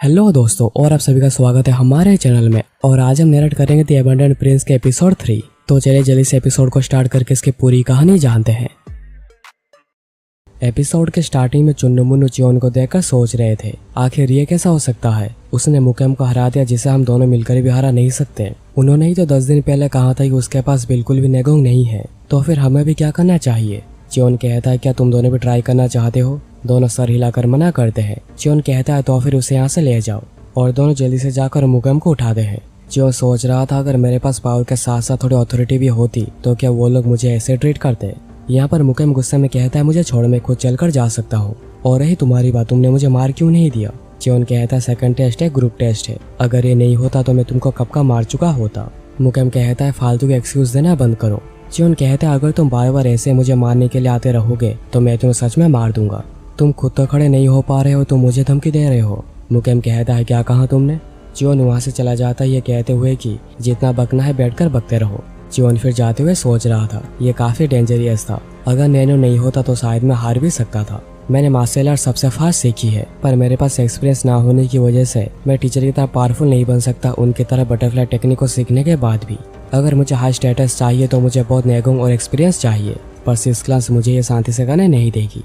Hello दोस्तों, और आप सभी का स्वागत है हमारे चैनल में। और आज हम नरेट करेंगे द अबंडेंट प्रिंस के एपिसोड 3। तो चलिए जल्दी से एपिसोड को स्टार्ट करके इसकी पूरी कहानी जानते हैं। एपिसोड के स्टार्टिंग में चुन्नमुन्नू चियोन को देखकर सोच रहे थे, आखिर ये कैसा हो सकता है, उसने मुकेम को हरा दिया जिसे हम दोनों मिलकर भी हरा नहीं सकते। उन्होंने ही तो 10 दिन पहले कहा था कि उसके पास बिल्कुल भी नेगोंग नहीं है, तो फिर हमें भी क्या करना चाहिए। चियोन कहता है, क्या तुम दोनों भी ट्राई करना चाहते हो? दोनों सर हिलाकर मना करते हैं। चियोन कहता है, तो फिर उसे यहाँ से ले जाओ, और दोनों जल्दी से जाकर मुकेम को उठाते हैं। चियोन सोच रहा था, अगर मेरे पास पावर के साथ साथ थोड़ी अथॉरिटी भी होती तो क्या वो लोग मुझे ऐसे ट्रीट करते। यहाँ पर मुकेम गुस्से में कहता है, मुझे छोड़, मैं खुद चलकर जा सकता हूँ, और रही तुम्हारी बात, तुमने मुझे मार क्यों नहीं दिया। चियोन कहता है, सेकंड टेस्ट है, ग्रुप टेस्ट है, अगर ये नहीं होता तो मैं तुमको कब का मार चुका होता। मुकेम कहता है, फालतू के एक्सक्यूज देना बंद करो। चियोन कहता है, अगर तुम बार बार ऐसे मुझे मारने के लिए आते रहोगे तो मैं तुम्हें सच में मार दूंगा। तुम खुद तो खड़े नहीं हो पा रहे हो तो मुझे धमकी दे रहे हो। मुकेम कहता है, क्या कहा तुमने। चियोन वहाँ से चला जाता है, ये कहते हुए कि जितना बकना है बैठकर बकते रहो। चियोन फिर जाते हुए सोच रहा था, ये काफी डेंजरियस था, अगर नैनो नहीं होता तो शायद मैं हार भी सकता था। मैंने मार्शल आर्ट सबसे फास्ट सीखी है, पर मेरे पास एक्सपीरियंस ना होने की वजह से मैं टीचर की तरह पावरफुल नहीं बन सकता, उनकी तरह बटरफ्लाई टेक्निक को सीखने के बाद भी। अगर मुझे हाई स्टेटस चाहिए तो मुझे बहुत नेगोंग और एक्सपीरियंस चाहिए, पर सिक्स क्लास मुझे ये शांति से करने नहीं देगी।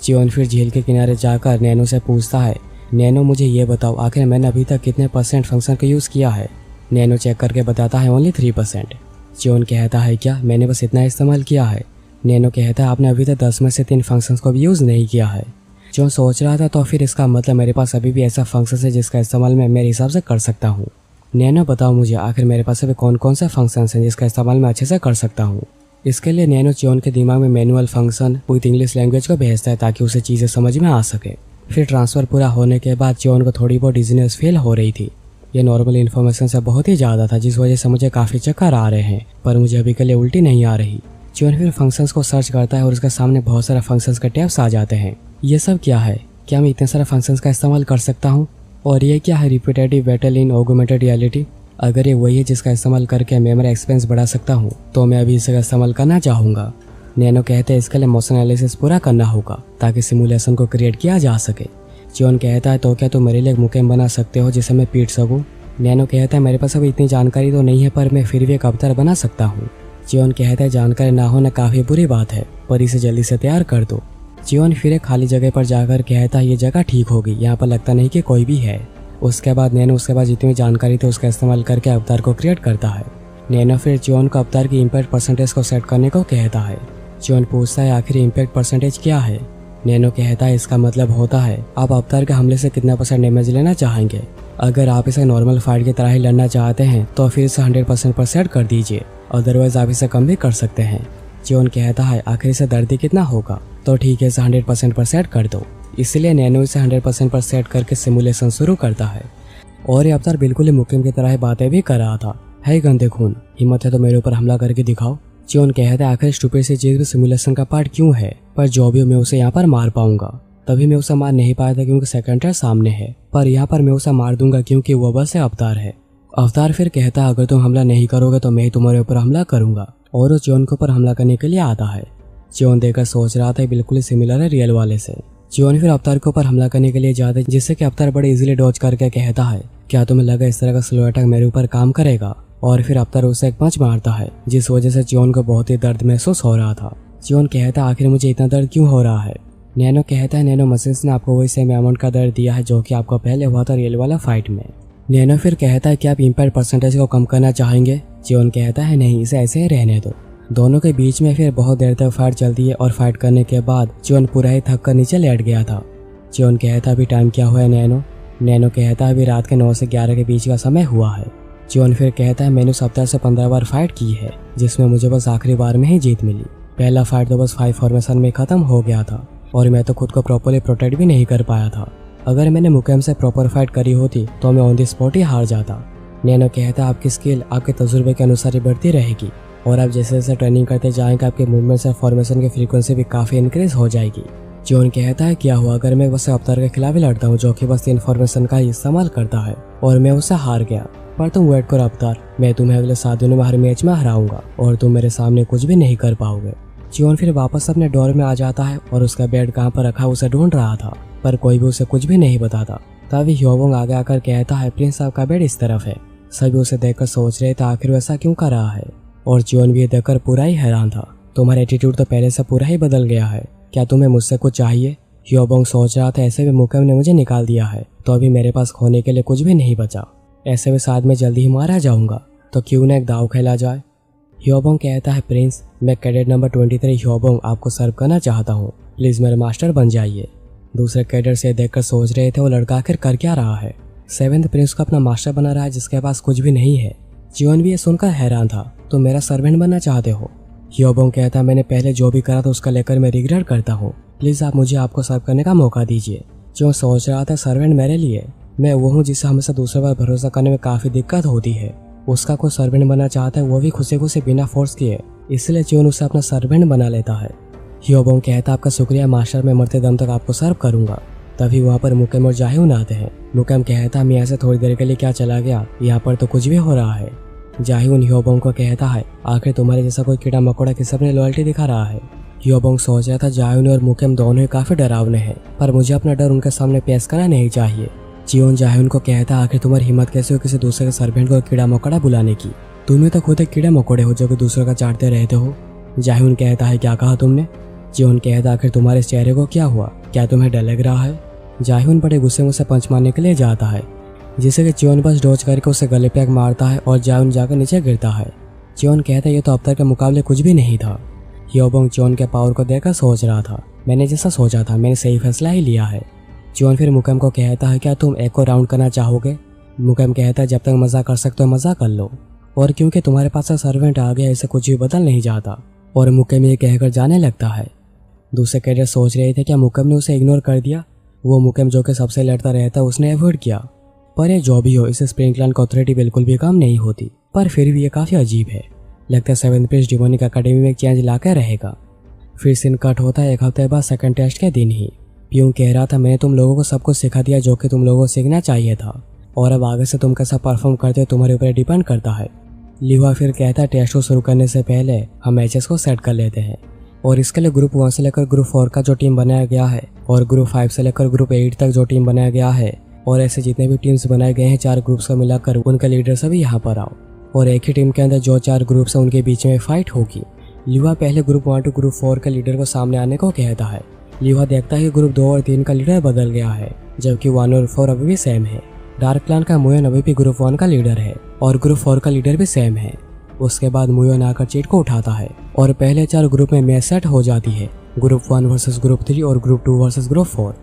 चियोन फिर झील के किनारे जाकर नैनो से पूछता है, नैनो मुझे ये बताओ, आखिर मैंने अभी तक कितने % फंक्शन का यूज़ किया है। नैनो चेक करके बताता है, ओनली 3%। चियोन कहता है, क्या मैंने बस इतना इस्तेमाल किया है। नैनो कहता है, आपने अभी तक 10 में से 3 फंक्शंस को भी यूज़ नहीं किया है। चियोन सोच रहा था, तो फिर इसका मतलब मेरे पास अभी भी ऐसा फंक्शन है जिसका इस्तेमाल मैं मेरे हिसाब से कर सकता हूँ। नैनो बताओ मुझे, आखिर मेरे पास अभी कौन कौन से फंक्शंस हैं जिसका इस्तेमाल मैं अच्छे से कर सकता हूँ। इसके लिए नैनो चियोन के दिमाग में manual function with English language को भेजता है ताकि उसे चीज़ें समझ में आ सके। फिर ट्रांसफ़र पूरा होने के बाद चियोन को थोड़ी बहुत डिजीनेस फील हो रही थी। ये नॉर्मल इन्फॉर्मेशन से बहुत ही ज़्यादा था, जिस वजह से मुझे काफ़ी चक्कर आ रहे हैं, पर मुझे अभी के लिए उल्टी नहीं आ रही। चियोन फिर फंक्शंस को सर्च करता है और उसके सामने बहुत सारे फंक्शंस के टैब्स आ जाते हैं। ये सब क्या है, क्या मैं इतने सारे फंक्शंस का इस्तेमाल कर सकता हूँ? और ये क्या है, repetitive battle in augmented reality. अगर ये वही है जिसका इस्तेमाल करके मैं मेरा एक्सपीरियंस बढ़ा सकता हूँ तो मैं अभी इसका इस्तेमाल करना चाहूँगा। नैनो कहते हैं, इसके लिए मोशन एनालिसिस पूरा करना होगा ताकि सिमुलेशन को क्रिएट किया जा सके। चियोन कहता है, तो क्या तुम मेरे लिए एक मुकेम बना सकते हो जिसे मैं पीट सकूँ। नैनो कहता है, मेरे पास अभी इतनी जानकारी तो नहीं है, पर मैं फिर भी एक अवतार बना सकता हूँ। चियोन कहता है, जानकारी ना होना काफ़ी बुरी बात है, पर इसे जल्दी से तैयार कर दो। चियोन फिर एक खाली जगह पर जाकर कहता है, ये जगह ठीक होगी, यहाँ पर लगता नहीं कि कोई भी है। उसके बाद नैनो उसके पास जितनी जानकारी थी उसका इस्तेमाल करके अवतार को क्रिएट करता है। नैनो फिर चियोन को अवतार की इम्पैक्ट परसेंटेज को सेट करने को कहता है। चियोन पूछता है, आखिर इम्पैक्ट परसेंटेज क्या है। नैनो कहता है, इसका मतलब होता है आप अवतार के हमले से कितना % डैमेज लेना चाहेंगे। अगर आप इसे नॉर्मल फाइट की तरह ही लड़ना चाहते हैं तो फिर इसे 100% पर सेट कर दीजिए, अदरवाइज आप इसे कम भी कर सकते हैं। चियोन कहता है, आखिर इसे दर्द कितना होगा। तो ठीक है, इसे 100% पर सेट कर दो। इसलिए नैनो इसे 100% पर सेट करके सिमुलेशन शुरू करता है। और ये अवतार बिल्कुल ही मुकेम की तरह बातें भी कर रहा था। है गंदे खून, हिम्मत है तो मेरे ऊपर हमला करके दिखाओ। चियोन कहता है, आखिर स्टूपिड सी चीज भी सिमुलेशन का पार्ट क्यों है, पर जो भी मैं उसे यहाँ पर मार पाऊंगा। तभी मैं उसे मार नहीं पाया था क्योंकि सेकंड टेस्ट सामने है, पर यहाँ पर मैं उसे मार दूंगा क्योंकि वो बस अवतार है। अवतार फिर कहता है, अगर तुम हमला नहीं करोगे तो मैं तुम्हारे ऊपर हमला करूंगा, और वो चियोन के ऊपर हमला करने के लिए आता है। चियोन देखकर सोच रहा था, बिल्कुल ही सिमिलर है रियल वाले से। चियोन फिर अवतार के ऊपर हमला करने के लिए जाता है, जिससे कि अवतार बड़े इजीली डॉज करके कहता है, क्या तुम्हें लगा इस तरह का स्लो अटैक मेरे ऊपर काम करेगा। और फिर अवतार उसे एक पंच मारता है, जिस वजह से चियोन को बहुत ही दर्द महसूस हो रहा था। चियोन कहता है, आखिर मुझे इतना दर्द क्यों हो रहा है। नैनो कहता है, नैनो मशीन्स ने आपको वही सेम अमाउंट का दर्द दिया है जो कि आपको पहले हुआ था रियल वाला फाइट में। नैनो फिर कहता है, क्या आप इम्पैक्ट परसेंटेज को कम करना चाहेंगे। चियोन कहता है, नहीं, इसे ऐसे ही रहने दो। दोनों के बीच में फिर बहुत देर तक फाइट चलती है, और फाइट करने के बाद चियोन पूरा ही थक कर नीचे लेट गया था। चियोन कहता है, अभी टाइम क्या हुआ है नैनो। नैनो कहता है, अभी रात के 9 से 11 के बीच का समय हुआ है। चियोन फिर कहता है, मैंने 17 से 15 बार फाइट की है, जिसमें मुझे बस आखिरी बार में ही जीत मिली। पहला फाइट तो बस 5 फॉर्मेशन में खत्म हो गया था, और मैं तो खुद को प्रॉपरली प्रोटेक्ट भी नहीं कर पाया था। अगर मैंने मुकेम से प्रॉपर फाइट करी होती तो मैं ऑन द स्पॉट ही हार जाता। नैनो कहता है, आपकी स्किल आपके तजुर्बे के अनुसार ही बढ़ती रहेगी, और आप जैसे जैसे ट्रेनिंग करते जाएंगे आपके मूवमेंट्स और फॉर्मेशन की फ्रीक्वेंसी भी काफ़ी इंक्रीज हो जाएगी। चियोन कहता है, क्या हुआ अगर मैं बस अवतार के खिलाफ ही लड़ता हूँ जो कि बस 3 फॉर्मेशन का ही इस्तेमाल करता है, और मैं उससे हार गया। पर तुम वेट करो अवतार, मैं तुम्हें अगले 7 दिनों में हर मैच में हराऊंगा, और तुम मेरे सामने कुछ भी नहीं कर पाओगे। चियोन फिर वापस अपने डोर में आ जाता है और उसका बेड कहाँ पर रखा उसे ढूंढ रहा था, पर कोई भी उसे कुछ भी नहीं बताता। तभी ह्योबोंग आगे आकर कहता है प्रिंस आपका बेड इस तरफ है। सभी उसे देखकर सोच रहे थे आखिर वैसा क्यों कर रहा है, और जियोन भी ये देखकर पूरा ही हैरान था। तुम्हारा एटीट्यूड तो पहले से पूरा ही बदल गया है, क्या तुम्हें मुझसे कुछ चाहिए? ह्योबोंग सोच रहा था ऐसे भी मुकेम ने मुझे निकाल दिया है तो अभी मेरे पास खोने के लिए कुछ भी नहीं बचा, ऐसे भी साथ में जल्दी ही मारा जाऊंगा, तो क्यों ना एक दाव खेला जाए। ह्योबोंग कहता है प्रिंस मैं कैडेट नंबर 23 ह्योबोंग आपको सर्व करना चाहता हूँ, प्लीज मेरे मास्टर बन जाइए। दूसरे कैडेट से देखकर सोच रहे थे वो लड़का आखिर कर क्या रहा है। 7th प्रिंस को अपना मास्टर बना रहा है जिसके पास कुछ भी नहीं है। जियोन भी ये सुनकर हैरान था, तो मेरा सर्वेंट बनना चाहते हो? ह्योबोंग कहता मैंने पहले जो भी करा था उसका लेकर मैं रिग्रेट करता हूँ, प्लीज आप मुझे आपको सर्व करने का मौका दीजिए। जो सोच रहा था सर्वेंट मेरे लिए, मैं वो हूँ जिसे हमेशा दूसरे पर भरोसा करने में काफी दिक्कत होती है। उसका कोई सर्वेंट बनना चाहता है वो भी खुशी खुशी बिना फोर्स किए, इसलिए जियोन उसे अपना सर्वेंट बना लेता है। ह्योबोंग कहता आपका शुक्रिया मास्टर, मैं मरते दम तक आपको सर्व करूंगा। तभी वहाँ पर मुकेम और जाह्यून आते हैं। मुकेम कहता मैं यहाँ से थोड़ी देर के लिए क्या चला गया, यहाँ पर तो कुछ भी हो रहा है। जाह्यून ह्योबोंग को कहता है आखिर तुम्हारे जैसा कोई कीड़ा मकोड़ा किस अपने लॉयल्टी दिखा रहा है। ह्योबोंग सोच रहा था जाह्यून और मुकेम दोनों ही काफी डरावने हैं, पर मुझे अपना डर उनके सामने पेश करना नहीं चाहिए। जियोन जाह्यून को कहता आखिर तुम्हारी हिम्मत कैसे हो किसी दूसरे के सर्वेंट को कीड़ा मकोड़ा बुलाने की? तुम्हें तो खुद एक कीड़े मकोड़े हो जो कि दूसरों का चाटते रहते हो। जाह्यून कहता है क्या कहा तुमने? जियोन कहता आखिर तुम्हारे इस चेहरे को क्या हुआ, क्या तुम्हें डर लग रहा है? जाह्यून बड़े गुस्से में उसे पंच मारने के लिए जाता है, जिसे कि जियोन बस डॉज करके उसे गले पे मारता है और जाह्यून जाकर नीचे गिरता है। जियोन कहता है ये तो अब तक के मुकाबले कुछ भी नहीं था। ह्योबोंग जियोन के पावर को देखकर सोच रहा था मैंने जैसा सोचा था मैंने सही फैसला ही लिया है। जियोन फिर मुकेम को कहता है क्या तुम एक और राउंड करना चाहोगे? मुकेम कहता है जब तक मजा कर सकते हो मजा कर लो, और क्योंकि तुम्हारे पास सर्वेंट आ गया इसे कुछ भी बदल नहीं जाता। और मुकेम ये कहकर जाने लगता है। दूसरे कैडेट सोच रहे थे क्या मुकेम ने उसे इग्नोर कर दिया। वो मुकेम जो कि सबसे लड़ता रहता उसने अवॉइड किया। पर ये जो भी हो इसे स्प्रिंगलैंड की अथॉरिटी बिल्कुल भी काम नहीं होती, पर फिर भी ये काफी अजीब है। लगता है 7th प्रिंस डिमोनिक अकेडमी में एक चेंज लाकर रहेगा। फिर सीन कट होता है एक हफ्ते बाद सेकंड टेस्ट के दिन ही। प्यूंग कह रहा था मैंने तुम लोगों को सब कुछ सिखा दिया जो कि तुम लोगों को सीखना चाहिए था, और अब आगे से तुम कैसा परफॉर्म करते हो तुम्हारे ऊपर डिपेंड करता है। लिवा फिर कहता है टेस्ट को शुरू करने से पहले हम मैचेस को सेट कर लेते हैं, और इसके लिए ग्रुप 1 से लेकर ग्रुप 4 का जो टीम बनाया गया है और ग्रुप 5 से लेकर ग्रुप 8 तक जो टीम बनाया गया है, और ऐसे जितने भी टीम्स बनाए गए हैं 4 ग्रुप्स को मिलाकर उनके लीडर सभी यहाँ पर आओ, और एक ही टीम के अंदर जो 4 ग्रुप्स हैं उनके बीच में फाइट होगी। लिवा पहले ग्रुप 1 टू ग्रुप 4 के लीडर को सामने आने को कहता है। लिवा देखता है कि ग्रुप 2 और 3 का लीडर बदल गया है, जबकि 1 और 4 अभी भी सेम है। डार्क क्लैन का मुयोन अभी भी ग्रुप 1 का लीडर है और ग्रुप 4 का लीडर भी सेम है। उसके बाद मुयोन आकर चीट को उठाता है और पहले 4 ग्रुप में मैच सेट हो जाती है, ग्रुप 1 वर्सेस ग्रुप 3 और ग्रुप 2 वर्सेस ग्रुप 4।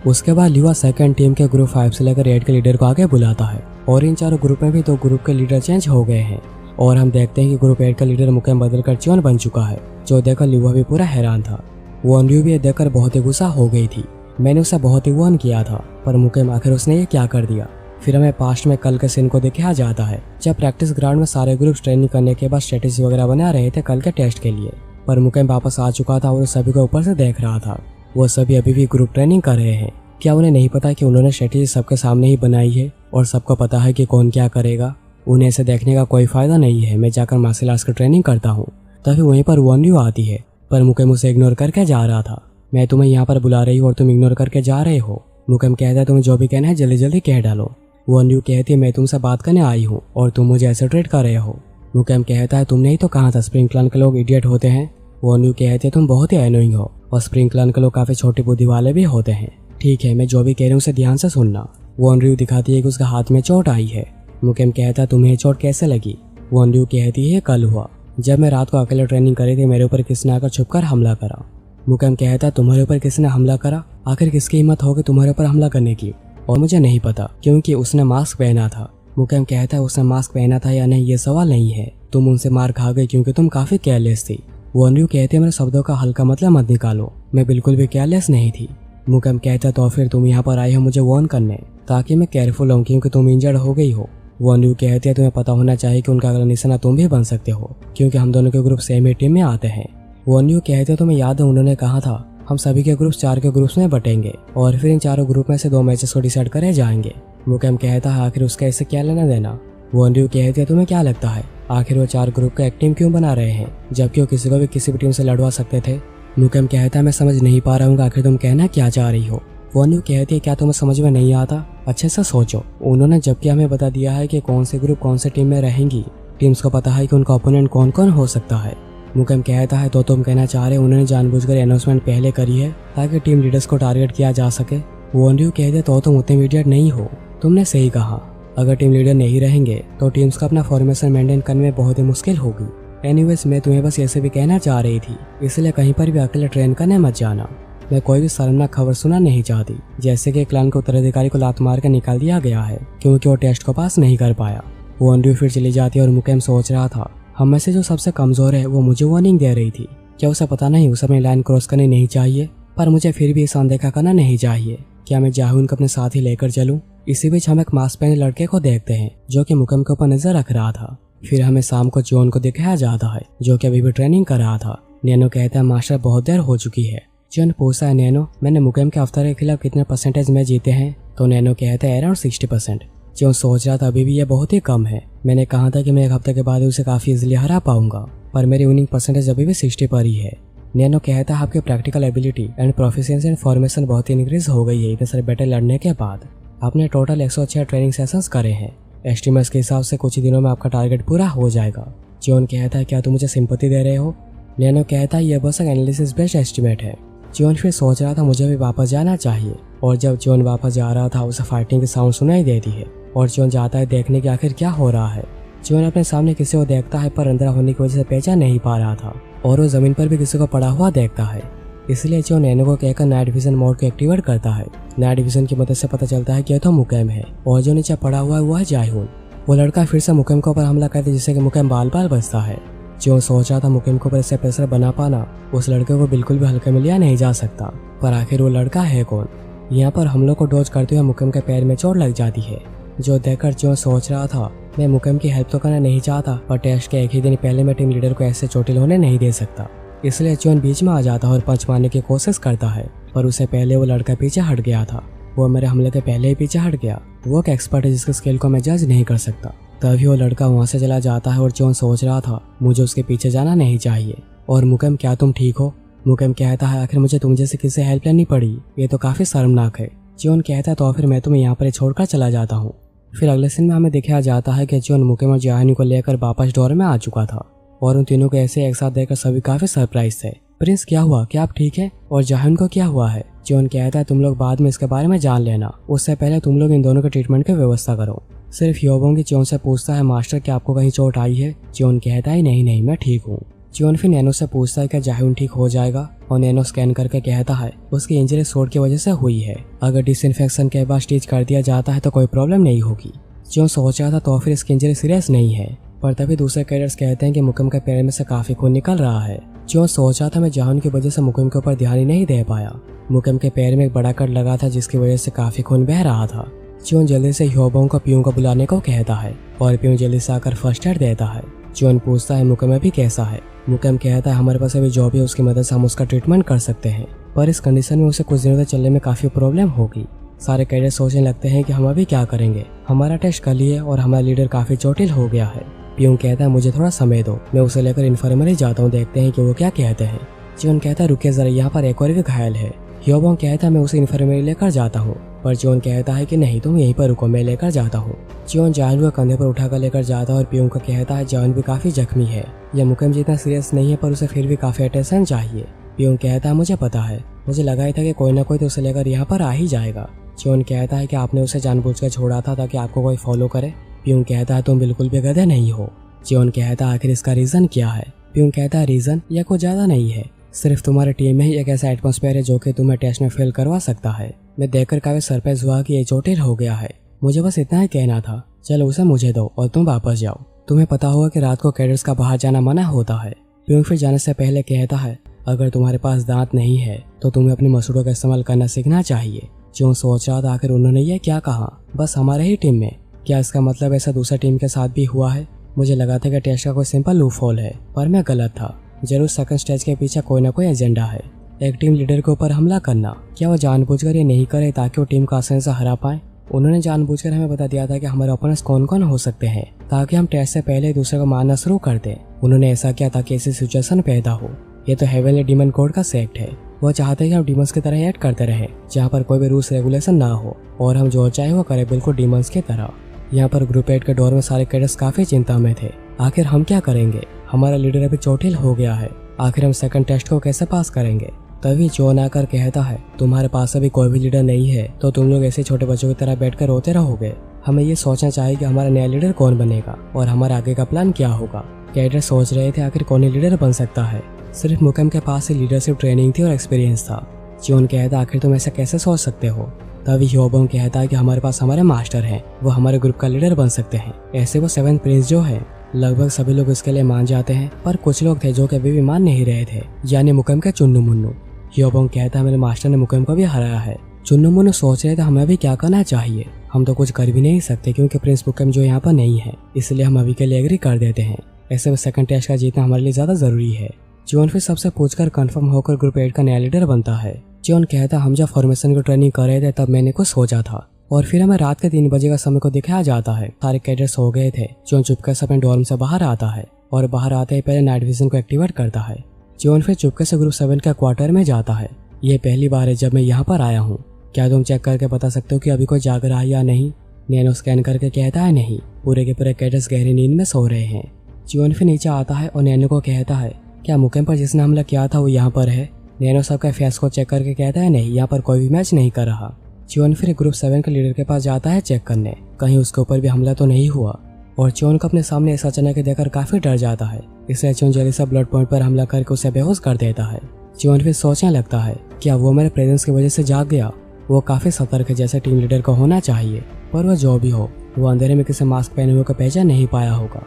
उसके बाद लिवा सेकंड टीम के ग्रुप 5 से लेकर 8 के लीडर को आगे बुलाता है, और इन चारों ग्रुप में भी 2 ग्रुप के लीडर चेंज हो गए हैं, और हम देखते हैं कि ग्रुप 8 का लीडर मुकेम बदलकर जियोन बन चुका है, जो देखकर लिवा भी पूरा हैरान था। वॉन्ड्यू भी ये देखकर बहुत ही गुस्सा हो गई थी। मैंने उसे बहुत ही वार्न किया था, पर मुकेम आखिर उसने ये क्या कर दिया। फिर हमें पास्ट में कल के सीन को दिखाया जाता है, जब प्रैक्टिस ग्राउंड में सारे ग्रुप ट्रेनिंग करने के बाद स्ट्रेटेजी वगैरह बना रहे थे कल के टेस्ट के लिए, पर मुकेम वापस आ चुका था और सभी को ऊपर से देख रहा था। वो सभी अभी भी ग्रुप ट्रेनिंग कर रहे हैं। क्या उन्हें नहीं पता कि उन्होंने स्ट्रेटेजी सबके सामने ही बनाई है और सबको पता है कि कौन क्या करेगा? उन्हें इसे देखने का कोई फायदा नहीं है। मैं जाकर मार्शल आर्ट्स की ट्रेनिंग करता हूँ। तभी वहीं पर वॉन्ड्यू आती है, पर मुकेम उसे इग्नोर करके जा रहा था। मैं तुम्हें यहाँ पर बुला रही हूँ और तुम इग्नोर करके जा रहे हो। मुकेम कहता है तुम्हें जो भी कहना है जल्दी जल्दी कह डालो। वॉन्ड्यू कहती है मैं तुमसे बात करने आई हूँ और तुम मुझे ऐसे ट्रीट कर रहे हो। मुकेम कहता है तुमने ही तो कहा था स्प्रिंग क्लैन के लोग इडियट होते हैं। वॉन्ड्यू कहती है तुम बहुत ही एनोइंग हो और स्प्रिंग क्लैन के लोग काफी छोटी बुद्धि वाले भी होते हैं। ठीक है, मैं जो भी कह रही हूँ उसे ध्यान से सुनना। वॉन्ड्यू दिखाती है कि उसका हाथ में चोट आई है। मुकेम कहता है तुम्हें चोट कैसे लगी? वॉन्ड्यू कहती है कल हुआ, जब मैं रात को अकेले ट्रेनिंग कर रही थी मेरे ऊपर किसने आकर छुपकर हमला करा। मुकेम कहता है तुम्हारे ऊपर किसने हमला करा? आखिर किसकी हिम्मत होगी तुम्हारे ऊपर हमला करने की? और मुझे नहीं पता क्योंकि उसने मास्क पहना था। मुकेम कहता है उसने मास्क पहना था या नहीं ये सवाल नहीं है, तुम उनसे मार खा गई क्योंकि तुम काफी केयरलेस थी। वॉन्ड्यू कहते हैं मेरे शब्दों का हल्का मतलब मत निकालो, मैं बिल्कुल भी केयरलेस नहीं थी। मुकेम कहता तो फिर तुम यहाँ पर आई हो मुझे वार्न करने, ताकि मैं केयरफुल हूँ क्योंकि तुम इंजर्ड हो गई हो। वॉन्ड्यू कहते हैं तुम्हें पता होना चाहिए कि उनका अगला निशाना तुम भी बन सकते हो, क्योंकि हम दोनों के ग्रुप सेम ही टीम में आते हैं। वॉन्ड्यू कहते तुम्हें याद है उन्होंने कहा था हम सभी के ग्रुप 4 के ग्रुप्स में बटेंगे और फिर इन चारों ग्रुप में से 2 मैचेस को डिसाइड करे जाएंगे। मुकेम कहता है आखिर उसका इससे क्या लेना देना? वॉन्ड्यू कहते तुम्हें क्या लगता है आखिर वो 4 ग्रुप का एक टीम क्यों बना रहे हैं, जबकि वो किसी को भी किसी भी टीम से लड़वा सकते थे? मुकेम कहता है मैं समझ नहीं पा रहा हूँ आखिर तुम कहना क्या चाह रही हो। वॉन्ड्यू कहती है क्या तुम्हें समझ में नहीं आता? अच्छे से सोचो। उन्होंने जबकि हमें बता दिया है कि कौन से ग्रुप कौन से टीम में रहेंगी। टीम्स को पता है कि उनका ओपोनेंट कौन कौन हो सकता है। मुकेम कहता है तो तुम कहना चाह रहे उन्होंने जानबूझकर अनाउंसमेंट पहले करी है ताकि टीम लीडर्स को टारगेट किया जा सके। वॉन्ड्यू कहते तो तुम उतने इडियट नहीं हो। तुमने सही कहा, अगर टीम लीडर नहीं रहेंगे तो टीम्स को अपना फॉर्मेशन मेंटेन करने में बहुत ही मुश्किल होगी। एनीवेज मैं तुम्हें बस ऐसे भी कहना चाह रही थी, इसलिए कहीं पर भी अकेले ट्रेन करने मत जाना। मैं कोई भी शर्मनाक खबर सुना नहीं चाहती, जैसे कि क्लान के उत्तराधिकारी को लात मार कर निकाल दिया गया है क्योंकि वो टेस्ट को पास नहीं कर पाया। वॉन्ड्यू फिर चली जाती है और मुकेम सोच रहा था हम में से जो सबसे कमजोर है वो मुझे वार्निंग दे रही थी। क्या उसे पता नहीं उसे अपनी लाइन क्रॉस करनी नहीं चाहिए, पर मुझे फिर भी इसे अनदेखा करना नहीं चाहिए। क्या मैं जाहून को अपने साथ ही लेकर चलूं? इसी बीच हम एक मास्क पहने लड़के को देखते हैं जो कि मुकेम के ऊपर नजर रख रहा था। फिर हमें शाम को जॉन को दिखाया जाता है जो कि अभी भी ट्रेनिंग कर रहा था। नैनो कहता है मास्टर बहुत देर हो चुकी है। जॉन पूछता है नैनो मैंने मुकेम के अफ्तार के खिलाफ कितने परसेंटेज मैच जीते हैं? तो नैनो कहता है अराउंड 60%। जॉन सोच रहा था अभी भी यह बहुत ही कम है। मैंने कहा था कि मैं एक हफ्ते के बाद उसे काफी इजीली हरा पाऊंगा, पर मेरी विनिंग परसेंटेज अभी भी 60 पर ही है। नैनो कहता है आपकी practical ability and proficiency and formation बहुत ही इंक्रीज हो गई है इतने सारे बैटल लड़ने के बाद। आपने टोटल 106 ट्रेनिंग सेशंस करे हैं। एस्टिमेट्स के हिसाब से कुछ ही दिनों में आपका टारगेट पूरा हो जाएगा। जॉन कहता है क्या तुम मुझे सिंपैथी दे रहे हो? नैनो कहता है यह बस एक एनालिसिस बेस्ड एस्टिमेट है। जॉन फिर सोच रहा था मुझे भी वापस जाना चाहिए, और जब जॉन वापस जा रहा था उसे फाइटिंग की साउंड सुनाई देती है और जॉन जाता है देखने के आखिर क्या हो रहा है। जॉन अपने सामने किसी को देखता है पर अंधेरा होने की वजह से पहचान नहीं पा रहा था, और वो जमीन पर भी किसी को पड़ा हुआ देखता है। इसलिए जॉन नैनो को कहकर नाइट विजन मोड को एक्टिवेट करता है। नाइट विजन की मदद से पता चलता है कि यह तो मुकेम है और जो नीचे पड़ा हुआ है वो है जायहून। वो लड़का फिर से मुकेम के ऊपर हमला करता है जिससे कि मुकेम बाल बाल बचता है। जॉन सोच रहा था मुकेम के ऊपर इससे प्रेशर बना पाना उस लड़के को बिल्कुल भी हल्के में लिया नहीं जा सकता, पर आखिर वो लड़का है कौन? यहाँ पर हमलों को डॉज करते हुए मुकेम के पैर में चोट लग जाती है, जो देखकर जॉन सोच रहा था मैं मुकेम की हेल्प तो करना नहीं चाहता, पर टेस्ट के एक ही दिन पहले मैं टीम लीडर को ऐसे चोटिल होने नहीं दे सकता। इसलिए जॉन बीच में आ जाता है और पंच मारने की कोशिश करता है, पर उससे पहले वो लड़का पीछे हट गया था। वो मेरे हमले के पहले ही पीछे हट गया। वो एक एक्सपर्ट है जिसके स्किल को मैं जज नहीं कर सकता। तभी वो लड़का वहाँ से चला जाता है और जॉन सोच रहा था मुझे उसके पीछे जाना नहीं चाहिए। और मुकेम क्या तुम ठीक हो? मुकेम कहता है आखिर मुझे तुम जैसे किसी से हेल्प लेनी पड़ी, ये तो काफी शर्मनाक है। जॉन कहता है तो फिर मैं तुम्हें यहाँ पर छोड़कर चला जाता हूँ। फिर अगले सीन में हमें दिखाया जाता है कि जॉन मुकेम और जाहनी को लेकर वापस डोर में आ चुका था, और उन तीनों को ऐसे एक साथ देखकर सभी काफी सरप्राइज थे। प्रिंस क्या हुआ, क्या आप ठीक है? और जाहन को क्या हुआ है? जॉन कहता है तुम लोग बाद में इसके बारे में जान लेना, उससे पहले तुम लोग इन दोनों के ट्रीटमेंट की व्यवस्था करो। सिर्फ योबोंग की जॉन से पूछता है मास्टर क्या आपको कहीं चोट आई है? जॉन कहता है नहीं मैं ठीक हूँ। जॉन फिर नैनो से पूछता है क्या जाहून ठीक हो जाएगा, और नैनो स्कैन करके कहता है उसकी इंजरी शॉट की वजह से हुई है, अगर डिसइंफेक्शन के बाद स्टिच कर दिया जाता है तो कोई प्रॉब्लम नहीं होगी। जॉन सोच रहा था तो फिर इसकी इंजरी सीरियस नहीं है, पर तभी दूसरे कैडर्स कहते हैं कि मुकेम के पैर में से काफी खून निकल रहा है। जॉन सोच रहा था मैं जाहून की वजह से मुकेम के ऊपर ध्यान ही नहीं दे पाया। मुकेम के पैर में एक बड़ा कट लगा था जिसकी वजह से काफी खून बह रहा था। जॉन जल्दी से ह्योबोंग को पियूं को बुलाने को कहता है और पियूं जल्दी से आकर फर्स्ट एड देता है। जॉन पूछता है मुकेम अभी कैसा है? मुकेम कहता है हमारे पास अभी जॉब है, उसकी मदद से हम उसका ट्रीटमेंट कर सकते हैं, पर इस कंडीशन में उसे कुछ दिनों तक चलने में काफी प्रॉब्लम होगी। सारे कैडेट सोचने लगते हैं कि हम अभी क्या करेंगे, हमारा टेस्ट कर लिए और हमारा लीडर काफी चोटिल हो गया है। पियूं कहता है मुझे थोड़ा समय दो, मैं उसे लेकर इन्फॉर्मरी जाता हूँ, देखते हैं कि वो क्या कहते हैं। जॉन कहता है रुकिए जरा, यहाँ पर एक और भी घायल है। ह्योबोंग कहता है मैं उसे इन्फॉर्मरी लेकर जाता हूँ, पर जॉन कहता है कि नहीं तुम यहीं पर रुको, मैं लेकर जाता हूँ। जॉन जान को कंधे पर उठाकर लेकर जाता है और पियूं को कहता है जान भी काफी जख्मी है, यह मुकेम जितना सीरियस नहीं है पर उसे फिर भी काफी अटेंशन चाहिए। पियूं कहता है मुझे पता है, मुझे लगा ही था कि कोई ना कोई तो उसे लेकर यहाँ पर आ ही जाएगा। जॉन कहता है कि आपने उसे जानबूझकर छोड़ा था ताकि आपको कोई फॉलो करे। पियूं कहता है तुम बिल्कुल भी गधे नहीं हो। जॉन कहता है आखिर इसका रीजन क्या है? पियूं कहता है रीजन या कुछ ज्यादा नहीं है, सिर्फ तुम्हारे टीम में ही एक ऐसा एटमॉस्फेयर है जो कि तुम्हें टेस्ट में फेल करवा सकता है। मैं देखकर काफी सरप्राइज हुआ कि ये चोटिल हो गया है। मुझे बस इतना ही कहना था, चलो उसे मुझे दो और तुम वापस जाओ। तुम्हें पता होगा कि रात को कैडर्स का बाहर जाना मना होता है। पियूं फिर जाने से पहले कहता है अगर तुम्हारे पास दांत नहीं है तो तुम्हें अपनी मसूड़ों का इस्तेमाल करना सीखना चाहिए। जो सोच रहा था आखिर उन्होंने ये क्या कहा, बस हमारे ही टीम में? क्या इसका मतलब ऐसा दूसरा टीम के साथ भी हुआ है? मुझे लगा था कि टेस्ट का कोई सिंपल लूपहोल है, पर मैं गलत था। जरूर सेकंड स्टेज के पीछे कोई ना कोई एजेंडा है। एक टीम लीडर के ऊपर हमला करना, क्या वो जानबूझकर ये नहीं करे ताकि वो टीम को आसानी से हरा पाए? उन्होंने जानबूझकर हमें बता दिया था कि हमारे ओपोनेंट्स कौन कौन हो सकते हैं ताकि हम टेस्ट से पहले एक दूसरे को मारना शुरू कर दें। उन्होंने ऐसा किया ताकि ऐसी सिचुएशन पैदा हो। ये तो हेवनली डीमन कोड का सेक्ट है। वो चाहते हैं कि हम डीमंस की तरह एक्ट करते रहे, जहाँ पर कोई भी रूल्स रेगुलेशन ना हो और हम जो चाहे वो करें, बिल्कुल डीमंस की तरह। यहाँ पर ग्रुप 8 के डोर में सारे कैडेट्स काफी चिंता में थे। आखिर हम क्या करेंगे, हमारा लीडर अभी चोटिल हो गया है, आखिर हम सेकंड टेस्ट को कैसे पास करेंगे। तभी जॉन आकर कहता है, तुम्हारे पास अभी कोई भी लीडर नहीं है तो तुम लोग ऐसे छोटे बच्चों की तरह बैठकर रोते रहोगे। हमें ये सोचना चाहिए कि हमारा नया लीडर कौन बनेगा और हमारा आगे का प्लान क्या होगा। कैडेट सोच रहे थे आखिर कौन लीडर बन सकता है। सिर्फ मुकम के पास ही लीडरशिप ट्रेनिंग थी और एक्सपीरियंस था। जॉन कहता, आखिर तुम ऐसा कैसे सोच सकते हो। तभी ह्योबोंग कहता है कि हमारे पास हमारे मास्टर हैं, वो हमारे ग्रुप का लीडर बन सकते हैं। ऐसे वो 7th प्रिंस जो है, लगभग सभी लोग इसके लिए मान जाते हैं, पर कुछ लोग थे जो कि अभी भी मान नहीं रहे थे, यानी मुकम के चुन्नू मुन्नू। ह्योबोंग कहता है, मेरे मास्टर ने मुकम को भी हराया है। चुन्नू मुन्नू सोच रहे थे हमें भी क्या करना चाहिए, हम तो कुछ कर भी नहीं सकते क्योंकि प्रिंस मुकम जो यहाँ पर नहीं है, इसलिए हम अभी के लिए एग्री कर देते हैं। ऐसे में सेकंड टेस्ट का जीतना हमारे लिए ज्यादा जरूरी है। जॉन फिर सबसे पूछकर कंफर्म होकर ग्रुप 8 का नया लीडर बनता है। जॉन कहता, हम जब फॉर्मेशन की ट्रेनिंग कर रहे थे तब मैंने कुछ सोचा था और फिर हमें रात के 3 बजे का समय को दिखाया जाता है। सारे कैडेट्स हो गए थे। जॉन चुपके से अपने डॉर्म से बाहर आता है और बाहर आते ही पहले नाइट विजन को एक्टिवेट करता है। जॉन फिर चुपके से ग्रुप 7 के क्वार्टर में जाता है। ये पहली बार है जब मैं यहाँ पर आया हूँ, क्या तुम चेक करके बता सकते हो कि अभी कोई जाग रहा है या नहीं। नैनो स्कैन करके कहता है, नहीं, पूरे के पूरे कैडेट्स गहरी नींद में सो रहे हैं। जॉन फिर नीचे आता है और नैनो को कहता है, क्या मुकम पर जिसने हमला किया था वो यहाँ पर है। नैनो सबका फेस को चेक करके कहता है, नहीं, यहाँ पर कोई भी मैच नहीं कर रहा। जॉन फिर ग्रुप 7 के लीडर के पास जाता है चेक करने, कहीं उसके ऊपर भी हमला तो नहीं हुआ। और जॉन को अपने सामने ऐसा अचानक देखकर काफी डर जाता है, इसलिए जॉन जल्दी से ब्लड पॉइंट पर हमला करके उसे बेहोश कर देता है। जॉन फिर सोचने लगता है, क्या वो मेरे प्रेजेंस की वजह से जाग गया। वो काफी सतर्क है, जैसे टीम लीडर को होना चाहिए, पर वह जो भी हो, वो अंधेरे में किसी मास्क पहने हुए को पहचान नहीं पाया होगा।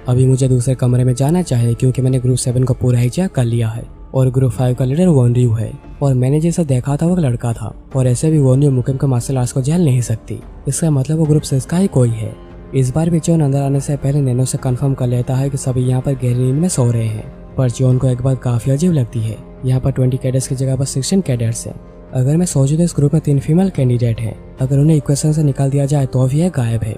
अभी मुझे दूसरे कमरे में जाना चाहिए क्योंकि मैंने ग्रुप 7 को पूरा ही चेक कर लिया है और ग्रुप 5 का लीडर वॉनड्यू है और मैंने जैसा देखा था वो लड़का था और ऐसे भी वॉनड्यू मुकम के मार्शल आर्ट्स को झेल नहीं सकती, इसका मतलब वो ग्रुप 6 का ही कोई है। इस बार भी जॉन अंदर आने से पहले नैनो से कंफर्म कर लेता है कि सभी यहाँ पर गहरी नींद में सो रहे हैं, पर जॉन को एक बात काफी अजीब लगती है, यहाँ पर 20 कैडेट्स की जगह पर 16 कैडेट्स हैं। अगर मैं सोचूं तो इस ग्रुप में 3 फीमेल कैंडिडेट हैं, अगर उन्हें इक्वेशन से निकाल दिया जाए तो भी यह गायब है।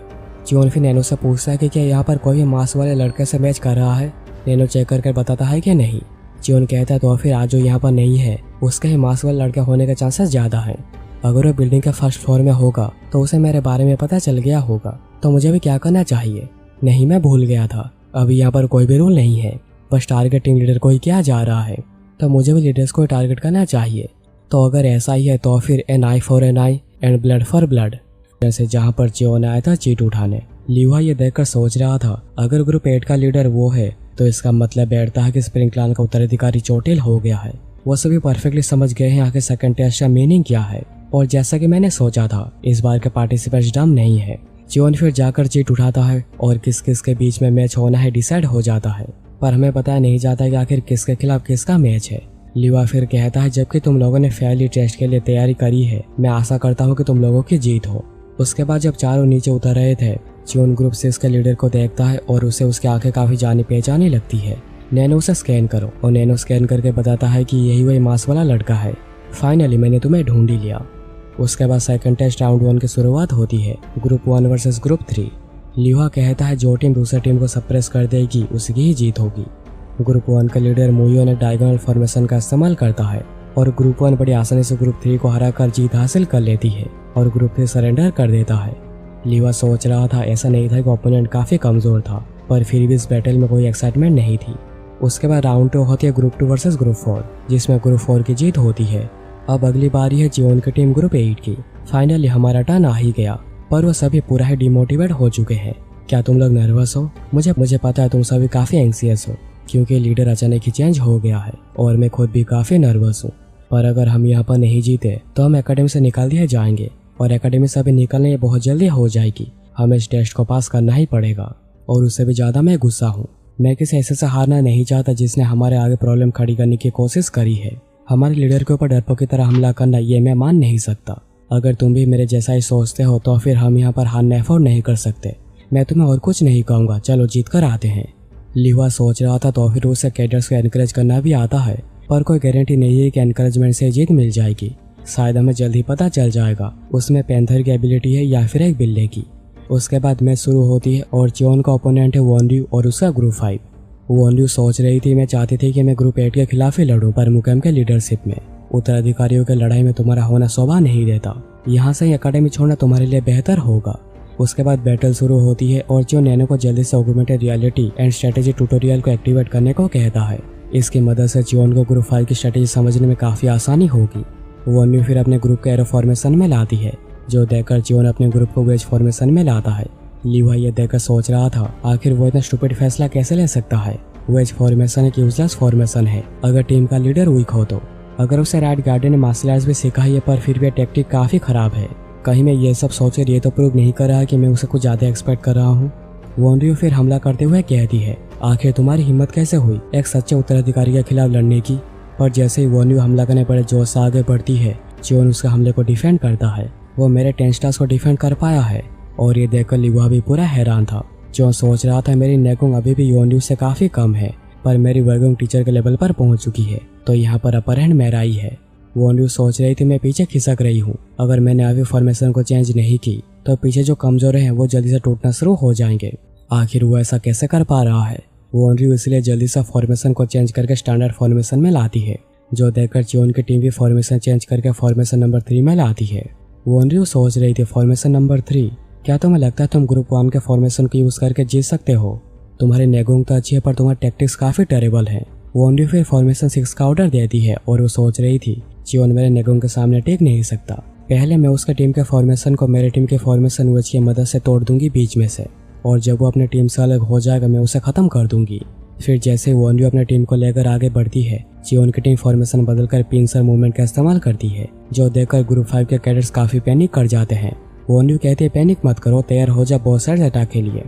जॉन फिर नैनो से पूछता है कि क्या यहाँ पर कोई भी मास्क वाले लड़के से मैच कर रहा है। नैनो चेक करके बताता है कि नहीं। जॉन कहता है, तो फिर आज जो यहाँ पर नहीं है उसके ही मास्क वाले लड़के होने के चांसेस ज्यादा है। अगर वो बिल्डिंग के फर्स्ट फ्लोर में होगा तो उसे मेरे बारे में पता चल गया होगा, तो मुझे भी क्या करना चाहिए। नहीं, मैं भूल गया था, अभी यहाँ पर कोई भी रूल नहीं है, बस टारगेट टीम लीडर को ही किया जा रहा है, तो मुझे भी लीडर्स को टारगेट करना चाहिए। तो अगर ऐसा ही है तो फिर an eye for an eye and blood for blood, जैसे जहाँ पर जॉन आया था चीट उठाने। लीवा ये देखकर सोच रहा था, अगर ग्रुप 8 का लीडर वो है तो इसका मतलब बैठता है कि स्प्रिंग क्लान का उत्तराधिकारी चोटिल हो गया है। वो सभी परफेक्टली समझ गए हैं आखिर सेकंड टेस्ट का मीनिंग क्या है, और जैसा कि मैंने सोचा था इस बार के पार्टिसिपेंट्स डम नहीं है। जॉन फिर जाकर चीट उठाता है और किस किस के बीच में मैच होना है डिसाइड हो जाता है, पर हमें पता नहीं जाता कि आखिर किसके खिलाफ किसका मैच है। लीवा फिर कहता है, जबकि तुम लोगों ने फेयरली टेस्ट के लिए तैयारी करी है, मैं आशा करता हूँ कि तुम लोगों की जीत हो। उसके बाद जब चारों नीचे उतर रहे थे, जॉन ग्रुप 6 के लीडर को देखता है और उसे उसकी आंखें काफी जानी पहचानी लगती है। नैनो से स्कैन करो, और नैनो स्कैन करके बताता है कि यही वही मास्क वाला लड़का है। फाइनली मैंने तुम्हें ढूंढ ही लिया। उसके बाद सेकंड टेस्ट राउंड 1 की शुरुआत होती है, ग्रुप 1 वर्सेस ग्रुप 3। लीवा कहता है जो टीम दूसरी टीम को सप्रेस कर देगी उसकी ही जीत होगी। ग्रुप 1 का लीडर मुयो ने डायगोनल फॉर्मेशन का इस्तेमाल करता है और ग्रुप 1 बड़ी आसानी से ग्रुप 3 को हराकर जीत हासिल कर लेती है और ग्रुप 3 सरेंडर कर देता है। लीवा सोच रहा था, ऐसा नहीं था कि ओपोनेंट काफी कमजोर था, पर फिर भी इस बैटल में कोई एक्साइटमेंट नहीं थी। उसके बाद राउंड 2 होती है ग्रुप 2 वर्सेस ग्रुप 4, जिसमें ग्रुप 4 की जीत होती है। अब अगली बारी है जॉन की टीम ग्रुप 8 की। फाइनली हमारा टर्न आ ही गया, पर वो सभी पूरा ही डिमोटिवेट हो चुके हैं। क्या तुम लोग नर्वस हो? मुझे पता है तुम सभी काफी एंग्जियस हो, क्योंकि लीडर अचानक ही चेंज हो गया है और मैं खुद भी काफी नर्वस हूँ। पर अगर हम यहाँ पर नहीं जीते तो हम एकेडमी से निकाल दिए जाएंगे, और एकेडमी से अभी निकलने बहुत जल्दी हो जाएगी। हमें इस टेस्ट को पास करना ही पड़ेगा, और उससे भी ज्यादा मैं गुस्सा हूँ। मैं किसी ऐसे से हारना नहीं चाहता जिसने हमारे आगे प्रॉब्लम खड़ी करने की कोशिश करी है। हमारे लीडर के ऊपर डरपोक की तरह हमला करना ये मैं मान नहीं सकता। अगर तुम भी मेरे जैसा ही सोचते हो तो फिर हम यहाँ पर हारना अफोर्ड नहीं कर सकते। मैं तुम्हें और कुछ नहीं कहूँगा, चलो जीत कर आते हैं। लीवा सोच रहा था तो फिर उसे कैडेट्स को एनकरेज करना भी आता है, पर कोई गारंटी नहीं है कि एनकरेजमेंट से जीत मिल जाएगी। शायद हमें जल्द ही पता चल जाएगा उसमें पैंथर की एबिलिटी है या फिर एक बिल्ले की। उसके बाद मैच शुरू होती है और जॉन का ओपोनेंट है वॉन्ड्यू और उसका ग्रुप 5। वॉन्ड्यू सोच रही थी, मैं चाहती थी कि मैं ग्रुप 8 के खिलाफ ही लड़ूं, पर मुकम के लीडरशिप में उत्तराधिकारियों की लड़ाई में तुम्हारा होना शोभा नहीं देता। यहाँ से ही एकेडमी छोड़ना तुम्हारे लिए बेहतर होगा। उसके बाद बैटल शुरू होती है और जो नैनो को जल्दी से augmented reality and strategy tutorial को एक्टिवेट करने को कहता है। इसकी मदद से जियोन को ग्रुप 5 की स्ट्रेटेजी समझने में काफी आसानी होगी। वॉन्यू फिर अपने ग्रुप को एरो फॉर्मेशन में लाती है, जो देखकर जियोन अपने ग्रुप को वेज फॉर्मेशन में लाता है। लीवा ये देखकर सोच रहा था आखिर वो इतना स्टूपिड फैसला कैसे ले सकता है। वेज फॉर्मेशन एक यूजलेस फॉर्मेशन है अगर टीम का लीडर वीक हो तो। अगर उसे राइट गार्डियन ने मार्शल आर्ट्स भी सिखाई है पर फिर भी टेक्टिक काफी खराब है। कहीं मैं ये सब सोच ये तो प्रूव नहीं कर रहा कि मैं उसे कुछ ज्यादा एक्सपेक्ट कर रहा हूँ। वॉन्यू फिर हमला करते हुए कहती है, आखिर तुम्हारी हिम्मत कैसे हुई एक सच्चे उत्तराधिकारी के खिलाफ लड़ने की। पर जैसे ही वॉन्यू हमला करने बड़े जोश से आगे बढ़ती है, जियोन उसके हमले को डिफेंड करता है। वो मेरे 10 स्टार्स को डिफेंड कर पाया है। और ये देखकर लिवा भी पूरा हैरान था। जो सोच रहा था मेरी नेगोंग अभी भी वॉन्यू से काफी कम है, पर मेरी वर्गोंग टीचर के लेवल पर पहुंच चुकी है, तो यहाँ पर अपर हैंड मेरा ही है। वॉन्यू सोच रही थी मैं पीछे खिसक रही हूँ। अगर मैंने अभी फॉर्मेशन को चेंज नहीं की तो पीछे जो कमजोर हैं वो जल्दी से टूटना शुरू हो जाएंगे। आखिर वो ऐसा कैसे कर पा रहा है। वॉन्यू इसलिए जल्दी से फॉर्मेशन को चेंज करके स्टैंडर्ड फॉर्मेशन में लाती है, जो देखकर जियोन की टीम भी फॉर्मेशन चेंज करके फॉर्मेशन नंबर 3 में लाती है। वॉन्यू सोच रही थी फॉर्मेशन नंबर 3, क्या तुम्हें लगता है तुम ग्रुप 1 के फॉर्मेशन को यूज करके जीत सकते हो? तुम्हारी नेगोंग तो अच्छी है पर तुम्हारी टैक्टिक्स काफी टेरेबल है। वॉन्यू फिर फॉर्मेशन 6 का ऑर्डर देती है और वो सोच रही थी जियोन मेरे नेगोंग के सामने टिक नहीं सकता। पहले मैं उसके टीम के फॉर्मेशन को मेरे टीम के फॉर्मेशन वेज की मदद से तोड़ दूंगी बीच में से, और जब वो अपनी टीम से अलग हो जाएगा मैं उसे खत्म कर दूंगी। फिर जैसे वॉन्यू अपनी टीम को लेकर आगे बढ़ती है, जियोन की टीम फॉर्मेशन बदलकर पिंसर मूवमेंट का इस्तेमाल करती है, जो देखकर ग्रुप 5 के कैडेट्स काफी पैनिक कर जाते हैं। वॉन्यू कहती है पैनिक मत करो, तैयार हो जा बॉस साइड अटैक के लिए।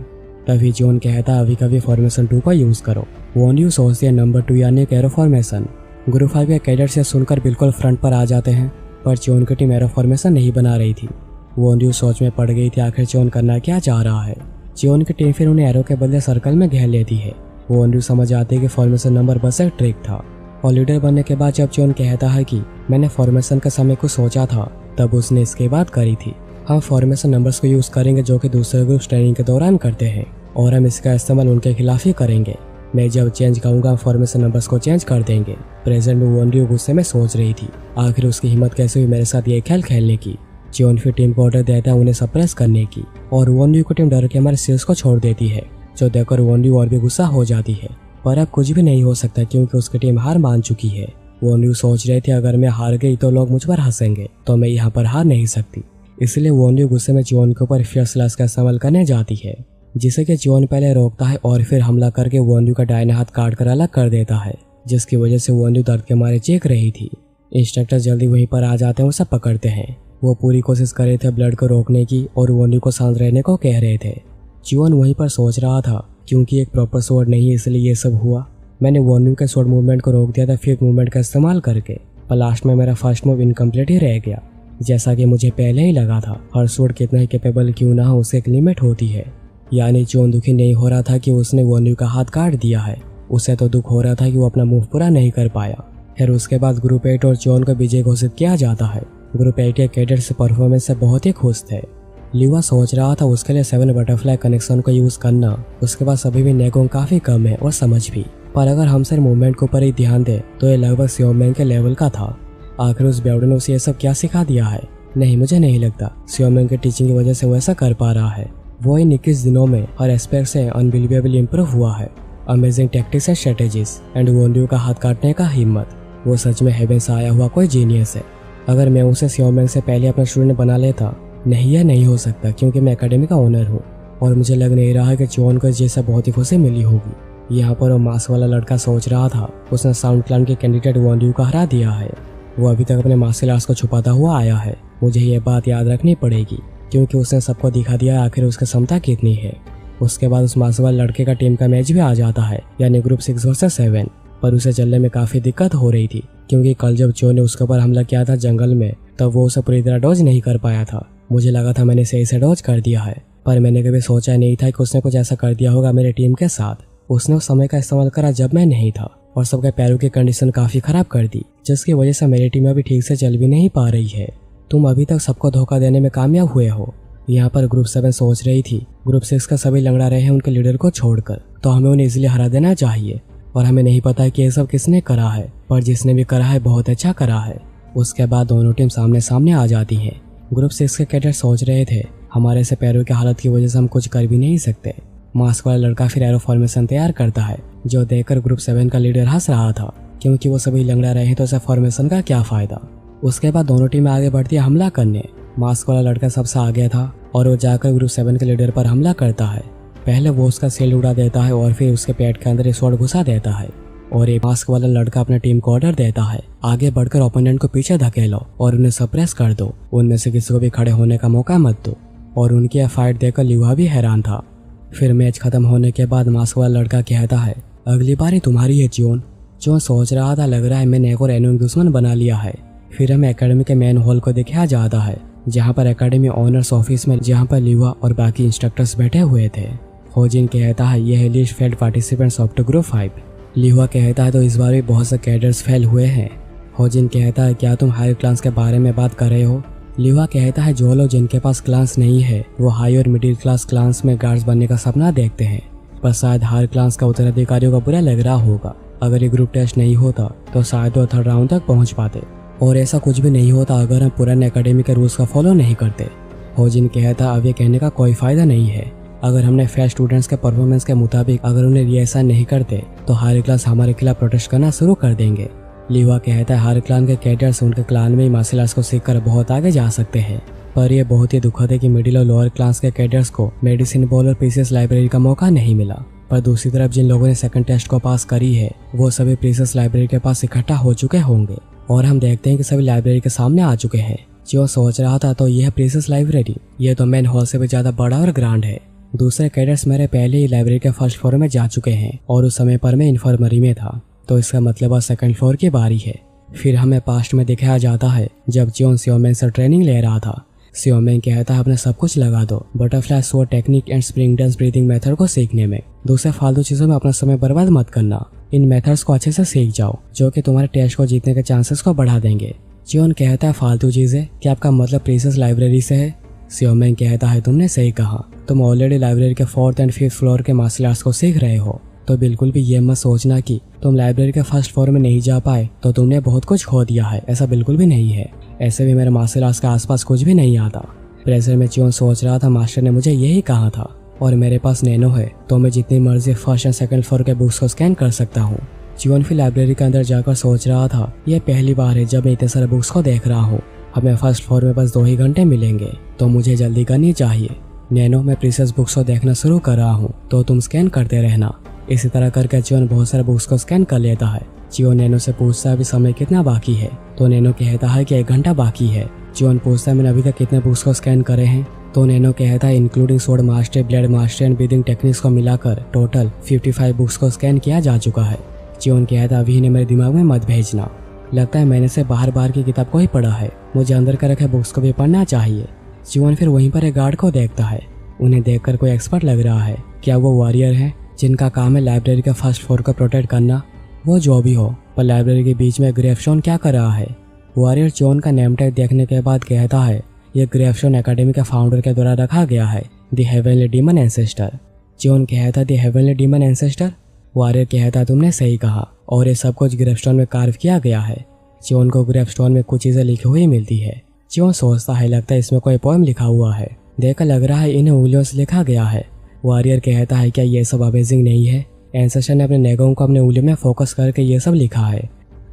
तभी जियोन कहता है अभी कभी फॉर्मेशन 2 का यूज करो। वॉन्यू सोचती है नंबर 2 यानी एरो फॉर्मेशन। ग्रुप 5 के कैडेट्स से सुनकर बिल्कुल फ्रंट पर आ जाते हैं, पर जियोन की टीम एरो फॉर्मेशन नहीं बना रही थी। वॉन्यू सोच में पड़ गई थी आखिर जियोन करना क्या चाह रहा है। जियोन की टीम फिर उन्हें एरो के बदले सर्कल में घेर लेती है। वॉन्यू समझ आती है कि फॉर्मेशन नंबर बस एक ट्रिक था। और लीडर बनने के बाद जब जियोन कहता है कि मैंने फॉर्मेशन के समय कुछ सोचा था, तब उसने इसके बात करी थी हम फॉर्मेशन नंबर्स को यूज करेंगे जो कि दूसरे ग्रुप ट्रेनिंग के दौरान करते हैं, और हम इसका इस्तेमाल उनके खिलाफ ही करेंगे। मैं जब चेंज कहूंगा फॉर्मेशन नंबर्स को चेंज कर देंगे। प्रेजेंट में वॉन्यू गुस्से में सोच रही थी आखिर उसकी हिम्मत कैसे हुई मेरे साथ ये खेल खेलने की। जियोन फिर टीम को ऑर्डर देता है उन्हें सप्रेस करने की, और वॉन्यू की टीम डर के हमारे सील्स को छोड़ देती है, जो देखकर वॉन्यू और भी गुस्सा हो जाती है। पर अब कुछ भी नहीं हो सकता क्योंकि उसकी टीम हार मान चुकी है। वॉन्यू सोच रहे थे अगर मैं हार गई तो लोग मुझ पर हंसेंगे, तो मैं यहाँ पर हार नहीं सकती। इसलिए वॉन्यू गुस्से में जियोन के ऊपर फियर स्लैश का इस्तेमाल करने जाती है, जिसे कि जियोन पहले रोकता है और फिर हमला करके वॉन्यू का दाहिना हाथ काट कर अलग कर देता है, जिसकी वजह से वॉन्यू दर्द के मारे चीख रही थी। इंस्ट्रक्टर जल्दी वहीं पर आ जाते हैं, उसे पकड़ते हैं। वो पूरी कोशिश कर रहे थे ब्लड को रोकने की और वॉन्यू को शांत रहने को कह रहे थे। जियोन वहीं पर सोच रहा था क्योंकि एक प्रॉपर स्वॉर्ड नहीं इसलिए ये सब हुआ। मैंने वॉन्यू के स्वॉर्ड मूवमेंट को रोक दिया था फिफ्थ मूवमेंट का इस्तेमाल करके, पर लास्ट में मेरा फर्स्ट मूव इनकम्प्लीट ही रह गया। जैसा कि मुझे पहले ही लगा था, हर स्वॉर्ड कितना ही कैपेबल क्यों ना हो उसे एक लिमिट होती है। यानी जियोन दुखी नहीं हो रहा था कि उसने वॉन्यू का हाथ काट दिया है, उसे तो दुख हो रहा था कि वो अपना मूव पूरा नहीं कर पाया। फिर उसके बाद ग्रुप 8 और जियोन को विजय घोषित किया जाता है। ग्रुप 8 के कैडेट्स परफॉर्मेंस से बहुत ही खुश थे। लिवा सोच रहा था उसके लिए 7 बटरफ्लाई कनेक्शन को यूज करना, उसके बाद सभी भी नेगोंग काफी कम है और समझ भी, पर अगर हम सिर्फ मूवमेंट के ऊपर ही ध्यान दे तो ये लगभग सियोमेंग के लेवल का था। आखिर उस बेवड़े ने उसे ये सब क्या सिखा दिया है? नहीं, मुझे नहीं लगता सियोमेंग की टीचिंग की वजह से वो ऐसा कर पा रहा है। वो इन 21 दिनों में हर एस्पेक्ट से अनबिलीवेबली इंप्रूव हुआ है। Amazing tactics and strategies and वॉन्यू का हाथ काटने का हिम्मत, वो सच में हेवन से आया हुआ कोई जीनियस है। अगर मैं उसे सियोमेंग से पहले अपना स्टूडेंट बना लेता, नहीं यह नहीं हो सकता क्योंकि मैं एकेडमी का ओनर हूँ और मुझे लग नहीं रहा है कि जियोन को जैसा बहुत ही खुशी मिली होगी। यहाँ पर वो मास्क वाला लड़का सोच रहा था उसने साउंड क्लान के कैंडिडेट वॉन्यू को हरा दिया है। वो अभी तक अपने मार्शल आर्ट्स को छुपाता हुआ आया है। मुझे ये बात याद रखनी पड़ेगी क्योंकि उसने सबको दिखा दिया आखिर उसकी क्षमता कितनी है। उसके बाद उस मास्क वाले लड़के का टीम का मैच भी आ जाता है, यानी ग्रुप 6 वर्सेस 7, पर उसे चलने में काफी दिक्कत हो रही थी क्योंकि कल जब जियोन ने उसके ऊपर हमला किया था जंगल में, तब वो उसे पूरी तरह डॉज नहीं कर पाया था। मुझे लगा था मैंने सही से डॉज कर दिया है, पर मैंने कभी सोचा नहीं था कि उसने कुछ ऐसा कर दिया होगा मेरे टीम के साथ। उसने उस समय का इस्तेमाल करा जब मैं नहीं था और सबके पैरों की कंडीशन काफी खराब कर दी, जिसकी वजह से मेरी टीम अभी ठीक से चल भी नहीं पा रही है। तुम अभी तक सबको धोखा देने में कामयाब हुए हो। यहाँ पर ग्रुप 7 सोच रही थी ग्रुप 6 का सभी लंगड़ा रहे हैं उनके लीडर को छोड़कर, तो हमें उन्हें इजीली हरा देना चाहिए। और हमें नहीं पता कि ये सब किसने करा है, पर जिसने भी करा है बहुत अच्छा करा है। उसके बाद दोनों टीम सामने सामने आ जाती है। ग्रुप 6 के कैडेट सोच रहे थे हमारे से पैरों की हालत की वजह से हम कुछ कर भी नहीं सकते। मास्क वाला लड़का फिर एरो फॉर्मेशन तैयार करता है, जो देखकर ग्रुप 7 का लीडर हंस रहा था, क्योंकि वो सभी लंगड़ा रहे तो उसे फॉर्मेशन का क्या फायदा। उसके बाद दोनों टीमें आगे बढ़ती है हमला करने। मास्क वाला लड़का सबसे आगे था और वो जाकर ग्रुप 7 के लीडर पर हमला करता है। पहले वो उसका शील्ड उड़ा देता है और फिर उसके पेट के अंदर एक स्वॉर्ड घुसा देता है और एक मास्क वाला लड़का अपने टीम को ऑर्डर देता है, आगे बढ़कर ओपोनेंट को पीछे धकेलो और उन्हें सप्रेस कर दो, उनमें से किसी को भी खड़े होने का मौका मत दो। और उनकी यह फाइट देखकर लिवा भी हैरान था। फिर मैच खत्म होने के बाद मास्क वाला लड़का कहता है अगली बारी तुम्हारी है जियोन। जो सोच रहा था लग रहा है मैंने एक और एनिमी दुश्मन बना लिया है। फिर हमें एकेडमी के मेन हॉल को दिखाया जाता है, जहाँ पर एकेडमी ऑनर्स ऑफिस में जहाँ पर लिवा और बाकी इंस्ट्रक्टर्स बैठे हुए थे। होजिन कहता है यह है list failed participants of the group 5। लिवा कहता है तो इस बार भी बहुत से कैडर्स फेल हुए हैं। होजिन कहता है क्या तुम हायर क्लास के बारे में बात कर रहे हो। लिवा कहता है जो लोग जिनके पास क्लास नहीं है वो हाई और मिडिल क्लास क्लास में गार्ड्स बनने का सपना देखते हैं, पर शायद हायर क्लास का उत्तराधिकारियों को बुरा लग रहा होगा। अगर ये ग्रुप टेस्ट नहीं होता तो शायद वो 3rd राउंड तक पहुंच पाते, और ऐसा कुछ भी नहीं होता अगर हम पुराने एकेडमी के रूल्स का फॉलो नहीं करते। होजिन कहता अब ये कहने का कोई फायदा नहीं है। अगर हमने फेयर स्टूडेंट्स के परफॉर्मेंस के मुताबिक अगर उन्हें रिएक्शन नहीं करते तो हायर क्लास हमारे खिलाफ प्रोटेस्ट करना शुरू कर देंगे। लिवा कहता है हायर क्लान के कैडेट्स उनके क्लान में ही मार्शल आर्ट्स को सीखकर बहुत आगे जा सकते हैं, पर यह बहुत ही दुखद है कि मिडिल और लोअर क्लास के कैडेट्स को मेडिसिन बॉल और प्रीसियस लाइब्रेरी का मौका नहीं मिला। पर दूसरी तरफ जिन लोगों ने सेकंड टेस्ट को पास करी है वो सभी प्रीसियस लाइब्रेरी के पास इकट्ठा हो चुके होंगे, और हम देखते हैं कि सभी लाइब्रेरी के सामने आ चुके हैं। जो सोच रहा था तो यह प्रीसियस लाइब्रेरी ये तो मेन हॉल से भी ज्यादा बड़ा और ग्रांड है। दूसरे कैडेट्स मेरे पहले ही लाइब्रेरी के फर्स्ट फ्लोर में जा चुके हैं और उस समय पर मैं इन्फर्मरी में था, तो इसका मतलब अब सेकंड फ्लोर की बारी है। फिर हमें पास्ट में दिखाया जाता है जब जियोन सियोमेन से ट्रेनिंग ले रहा था। सियोमेन कहता है अपने सब कुछ लगा दो butterfly sword technique and spring dance breathing method को सीखने में। दूसरे फालतू चीजों में अपना समय बर्बाद मत करना, इन मेथड्स को अच्छे से सीख जाओ जो कि तुम्हारे टेस्ट को जीतने के चांसेस को बढ़ा देंगे। जियोन कहता है फालतू चीजें, क्या आपका मतलब प्रीसियस लाइब्रेरी से है। सियोमेन कहता है तुमने सही कहा, तुम ऑलरेडी लाइब्रेरी के 4th एंड 5th फ्लोर के मार्शल आर्ट्स को सीख रहे हो, तो बिल्कुल भी ये मत सोचना कि तुम लाइब्रेरी के फर्स्ट फ्लोर में नहीं जा पाए तो तुमने बहुत कुछ खो दिया है। ऐसा बिल्कुल भी नहीं है। ऐसे भी मेरे मार्शल आर्ट्स के आसपास कुछ भी नहीं आता। प्रेशर में जियोन सोच रहा था मास्टर ने मुझे यही कहा था, और मेरे पास नैनो है तो मैं जितनी मर्जी 1st एंड 2nd फ्लोर के बुक्स को स्कैन कर सकता हूँ। जियोन फिर लाइब्रेरी के अंदर जाकर सोच रहा था यह पहली बार है जब मैं इतने सारे बुक्स को देख रहा हूँ। हमें फर्स्ट फ्लोर में बस 2 ही घंटे मिलेंगे तो मुझे जल्दी करनी चाहिए। नैनो मैं प्रीसियस बुक्स को देखना शुरू कर रहा हूँ तो तुम स्कैन करते रहना। इसी तरह करके जियोन बहुत सारे बुक्स को स्कैन कर लेता है। जियोन नैनो से पूछता है अभी समय कितना बाकी है, तो नैनो कहता है कि 1 घंटा बाकी है। जियोन पूछता है मैंने अभी तक कितने बुक्स को स्कैन करे हैं, तो नैनो कहता है including sword master, blade master and breathing techniques को मिलाकर टोटल 55 बुक्स को स्कैन किया जा चुका है। जियोन कहता है अभी ने मेरे दिमाग में मत भेजना, लगता है मैंने से बाहर की किताब को ही पढ़ा है, मुझे अंदर के रखे बुक्स को भी पढ़ना चाहिए। जियोन फिर वहीं पर एक गार्ड को देखता है, उन्हें देखकर कोई एक्सपर्ट लग रहा है। क्या वो वॉरियर है जिनका काम है लाइब्रेरी का फर्स्ट फ्लोर को प्रोटेक्ट करना। वो जो भी हो, पर लाइब्रेरी के बीच में ग्रेवस्टोन क्या कर रहा है। वॉरियर जियोन का नेम टैग देखने के बाद कहता है यह ग्रेवस्टोन एकेडमी के फाउंडर के द्वारा रखा गया है, द हेवनली डीमन एंसेस्टर। जियोन कहता the heavenly demon ancestor. Warrior कहता तुमने सही कहा, और ये सब कुछ ग्रेवस्टोन में कार्व किया गया है। जियोन को ग्रेवस्टोन में कुछ चीजें लिखी हुई मिलती है। जियोन सोचता है लगता है इसमें कोई पोएम लिखा हुआ है, देखकर लग रहा है इन्हें उंगलियों से लिखा गया है। वॉरियर कहता है क्या ये सब अमेजिंग नहीं है। एंसेस्टर ने अपने नेगों को अपने उंगलियों में फोकस करके ये सब लिखा है।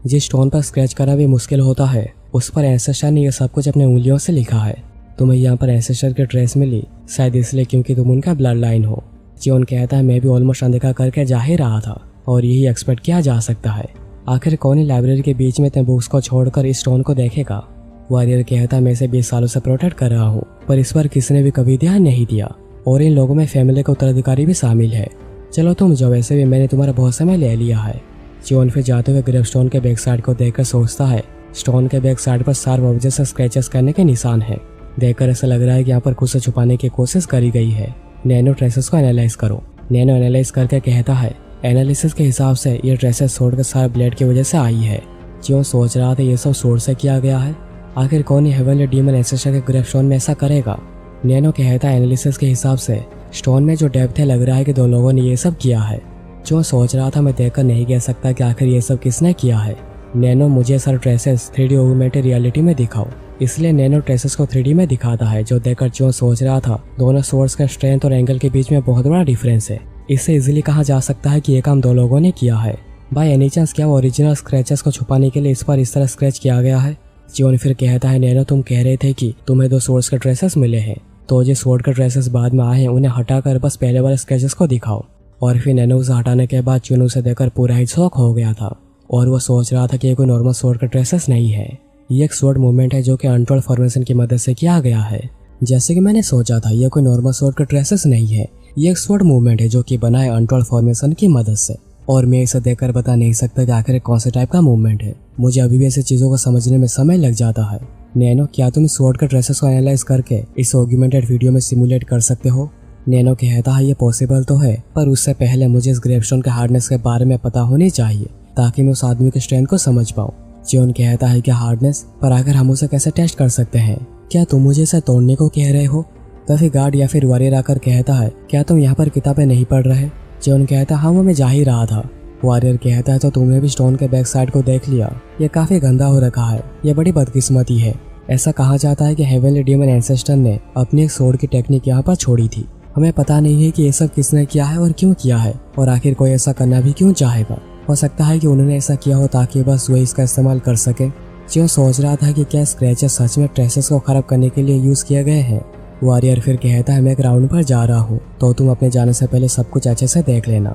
जिस स्टोन पर स्क्रैच करना भी मुश्किल होता है उस पर एंसेस्टर ने यह सब कुछ अपने उंगलियों से लिखा है। तुम्हें यहाँ पर एंसेस्टर की ड्रेस मिली शायद इसलिए क्योंकि तुम उनका ब्लड लाइन हो। जियोन कहता है मैं भी ऑलमोस्ट अनदेखा करके जा ही रहा था, और यही एक्सपेक्ट किया जा सकता है। आखिर कौन ही लाइब्रेरी के बीच में इतने बुक्स को छोड़कर इस स्टोन को देखेगा। वॉरियर कहता मैं इसे 20 सालों से प्रोटेक्ट कर रहा हूँ, पर इस पर किसी ने भी कभी ध्यान नहीं दिया, और इन लोगों में फैमिली का उत्तराधिकारी भी शामिल है। चलो तुम जाओ, वैसे भी मैंने तुम्हारा बहुत समय ले लिया है। जियोन फिर जाते हुए ग्रेव स्टोन के बैक साइड को देखकर सोचता है स्टोन के बैक साइड पर शार्प ऑब्जेक्ट से स्क्रैचेस करने के निशान है। देखकर ऐसा लग रहा है कि यहाँ पर कुछ से छुपाने की कोशिश करी गई है। नैनो ट्रेसेस को एनालाइज करो। नैनो एनालाइज करके कहता है एनालिसिस के हिसाब से ये ट्रेसेस सोड के सारे ब्लेड की वजह से आई है। जियोन सोच रहा था ये सब सोड से किया गया है। आखिर कौन ही हेवनली डीमन एंसेस्टर के ग्रेव स्टोन में ऐसा करेगा। नैनो कहता है एनालिसिस के हिसाब से स्टोन में जो डेप्थ है लग रहा है कि 2 लोगों ने ये सब किया है। जो सोच रहा था मैं देखकर नहीं कह सकता कि आखिर ये सब किसने किया है। नैनो मुझे sir traces 3D augmented reality में दिखाओ। इसलिए नैनो ट्रेसेस को 3D में दिखाता है, जो देखकर जियोन सोच रहा था दोनों सोर्स का स्ट्रेंथ और एंगल के बीच में बहुत बड़ा डिफरेंस है। इससे इजीली कहा जा सकता है कि ये काम दो लोगों ने किया है। बाय एनी चांस क्या वो ओरिजिनल स्क्रैचेस को छुपाने के लिए इस पर इस तरह स्क्रैच किया गया है? जियोन फिर कहता है नैनो तुम कह रहे थे कि तुम्हें 2 सोर्स के ट्रेसेस मिले हैं, तो जो स्वॉर्ड के ट्रेसेस बाद में आए हैं उन्हें हटाकर बस पहले वाले स्क्रैचेस को दिखाओ। और फिर नैनो उसे हटाने के बाद जियोन उसे देखकर पूरा ही शॉक हो गया था और वो सोच रहा था कि ये कोई नॉर्मल स्वॉर्ड का ट्रेसेस नहीं है, ये एक स्वॉर्ड मूवमेंट है जो कि अनटोल्ड फॉर्मेशन की मदद से किया गया है। जैसे कि मैंने सोचा था, ये कोई नॉर्मल स्वॉर्ड का ट्रेसेस नहीं है, ये एक स्वॉर्ड मूवमेंट है जो कि बना है अनटोल्ड फॉर्मेशन की मदद से। और मैं इसे देखकर बता नहीं सकता कि आखिर कौन से टाइप का मूवमेंट है। मुझे अभी भी ऐसी चीजों को समझने में समय लग जाता है। नैनो क्या तुम स्वॉर्ड के ट्रेसेस को एनालाइज करके इस ऑगमेंटेड वीडियो में सिमुलेट कर सकते हो? नैनो कहता है ये पॉसिबल तो है, पर उससे पहले मुझे इस ग्रेवस्टोन के हार्डनेस के बारे में पता होनी चाहिए ताकि मैं उस आदमी के स्ट्रेंथ को समझ पाऊँ। जियोन कहता है कि हार्डनेस, पर आखिर हम उसे कैसे टेस्ट कर सकते हैं? क्या तुम मुझे इसे तोड़ने को कह रहे हो? तभी गार्ड या फिर वॉरियर आकर कहता है क्या तुम यहाँ पर किताबें नहीं पढ़ रहे? जियोन कहता हाँ वो मैं जा ही रहा था। वॉरियर कहता है तो तुमने भी स्टोन के बैक साइड को देख लिया, ये काफी गंदा हो रखा है, ये बड़ी बदकिस्मती है। ऐसा कहा जाता है कि हेवनली डीमन एंसेस्टर ने अपनी एक स्वॉर्ड की टेक्निक यहाँ पर छोड़ी थी। हमें पता नहीं है कि ये सब किसने किया है और क्यों किया है, और आखिर कोई ऐसा करना भी क्यों चाहेगा। हो सकता है कि उन्होंने ऐसा किया हो ताकि बस वही इसका इस्तेमाल कर सके। जियोन सोच रहा था कि क्या स्क्रैचेस सच में ट्रेसेस को खराब करने के लिए यूज किए गए हैं। वॉरियर फिर कहता है मैं एक राउंड पर जा रहा हूँ, तो तुम अपने जाने से पहले सब कुछ अच्छे से देख लेना।